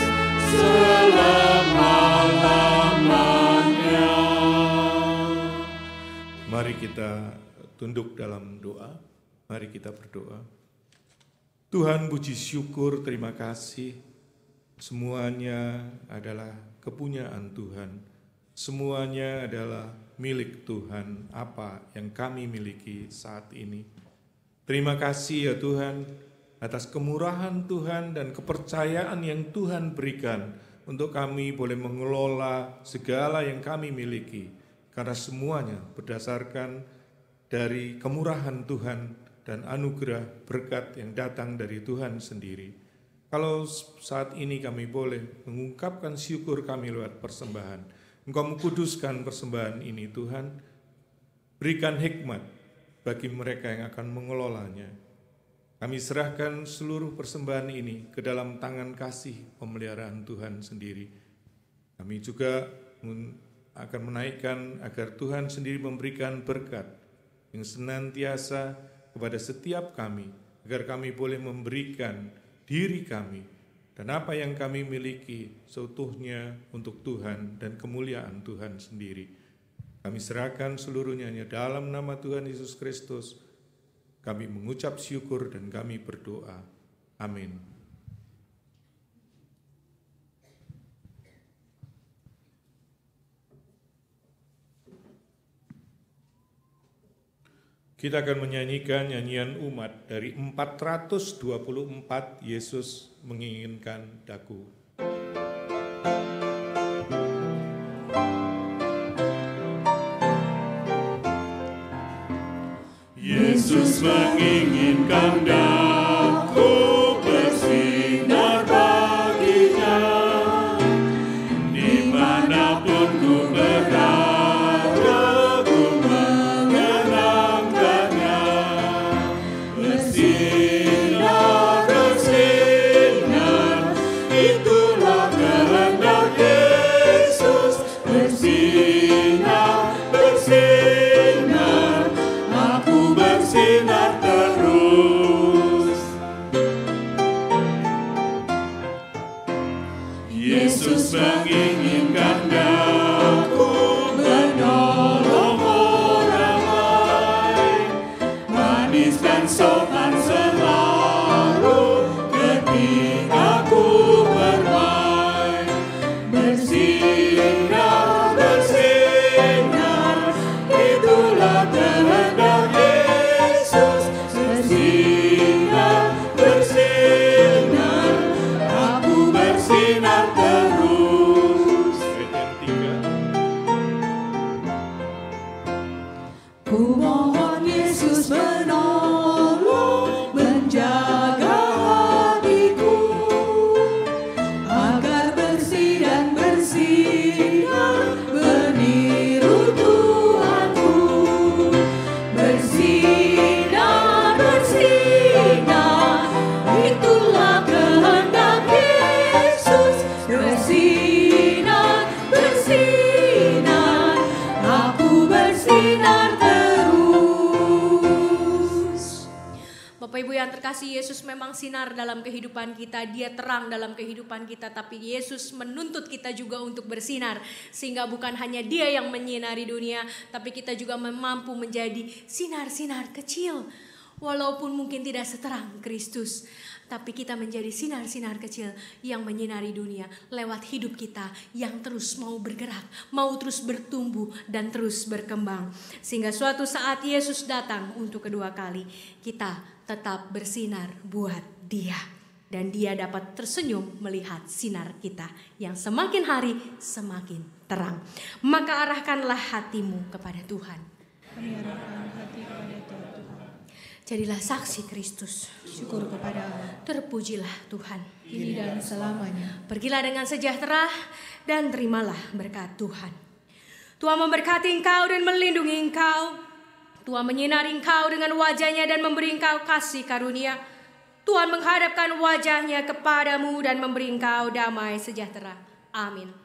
Speaker 2: selama-lamanya.
Speaker 1: Mari kita tunduk dalam doa. Mari kita berdoa. Tuhan, puji syukur, terima kasih. Semuanya adalah kepunyaan Tuhan. Semuanya adalah milik Tuhan, apa yang kami miliki saat ini. Terima kasih ya Tuhan atas kemurahan Tuhan dan kepercayaan yang Tuhan berikan untuk kami boleh mengelola segala yang kami miliki, karena semuanya berdasarkan dari kemurahan Tuhan dan anugerah berkat yang datang dari Tuhan sendiri. Kalau saat ini kami boleh mengungkapkan syukur kami lewat persembahan, Engkau mengkuduskan persembahan ini Tuhan, berikan hikmat bagi mereka yang akan mengelolanya. Kami serahkan seluruh persembahan ini ke dalam tangan kasih pemeliharaan Tuhan sendiri. Kami juga akan menaikkan agar Tuhan sendiri memberikan berkat yang senantiasa kepada setiap kami, agar kami boleh memberikan diri kami dan apa yang kami miliki seutuhnya untuk Tuhan dan kemuliaan Tuhan sendiri. Kami serahkan seluruhnya hanya dalam nama Tuhan Yesus Kristus. Kami mengucap syukur dan kami berdoa. Amin. Kita akan menyanyikan nyanyian umat dari 424, Yesus menginginkan daku.
Speaker 2: Yesus menginginkan daku bersinar baginya, dimanapun ku berada, ku mengenangkannya. Bersinar, bersinar, itulah kehendak Yesus. Bersinar, bersinar, aku bersinar terus. Yesus menginginkan daku menolong orang lain, manis dan sopan selalu ketika ku bermain. Bersinar, bersinar, itulah kehendak Yesus. Bersinar, bersinar, aku bersinar terus. Ku mohon Yesus menolong, menjaga hatiku, agar bersih dan bersinar, meniru Tuhanku. Bersinar, bersinar, itulah kehendak Yesus. Bersinar, bersinar, aku bersinar terus.
Speaker 3: Bapak Ibu yang terkasih, Yesus memang sinar dalam kehidupan kita, Dia terang dalam kehidupan kita, tapi Yesus menuntut kita juga untuk bersinar, sehingga bukan hanya Dia yang menyinari dunia, tapi kita juga mampu menjadi sinar-sinar kecil. Walaupun mungkin tidak seterang Kristus, tapi kita menjadi sinar-sinar kecil yang menyinari dunia lewat hidup kita yang terus mau bergerak, mau terus bertumbuh dan terus berkembang. Sehingga suatu saat Yesus datang untuk kedua kali, kita tetap bersinar buat Dia. Dan Dia dapat tersenyum melihat sinar kita yang semakin hari semakin terang. Maka arahkanlah hatimu kepada Tuhan.
Speaker 6: Kami arahkan hati kepada Tuhan.
Speaker 3: Jadilah saksi Kristus.
Speaker 6: Syukur kepada Allah.
Speaker 3: Terpujilah Tuhan.
Speaker 6: Kini dan selamanya.
Speaker 3: Pergilah dengan sejahtera dan terimalah berkat Tuhan. Tuhan memberkati engkau dan melindungi engkau. Tuhan menyinari engkau dengan wajah-Nya dan memberi engkau kasih karunia. Tuhan menghadapkan wajah-Nya kepadamu dan memberi engkau damai sejahtera. Amin.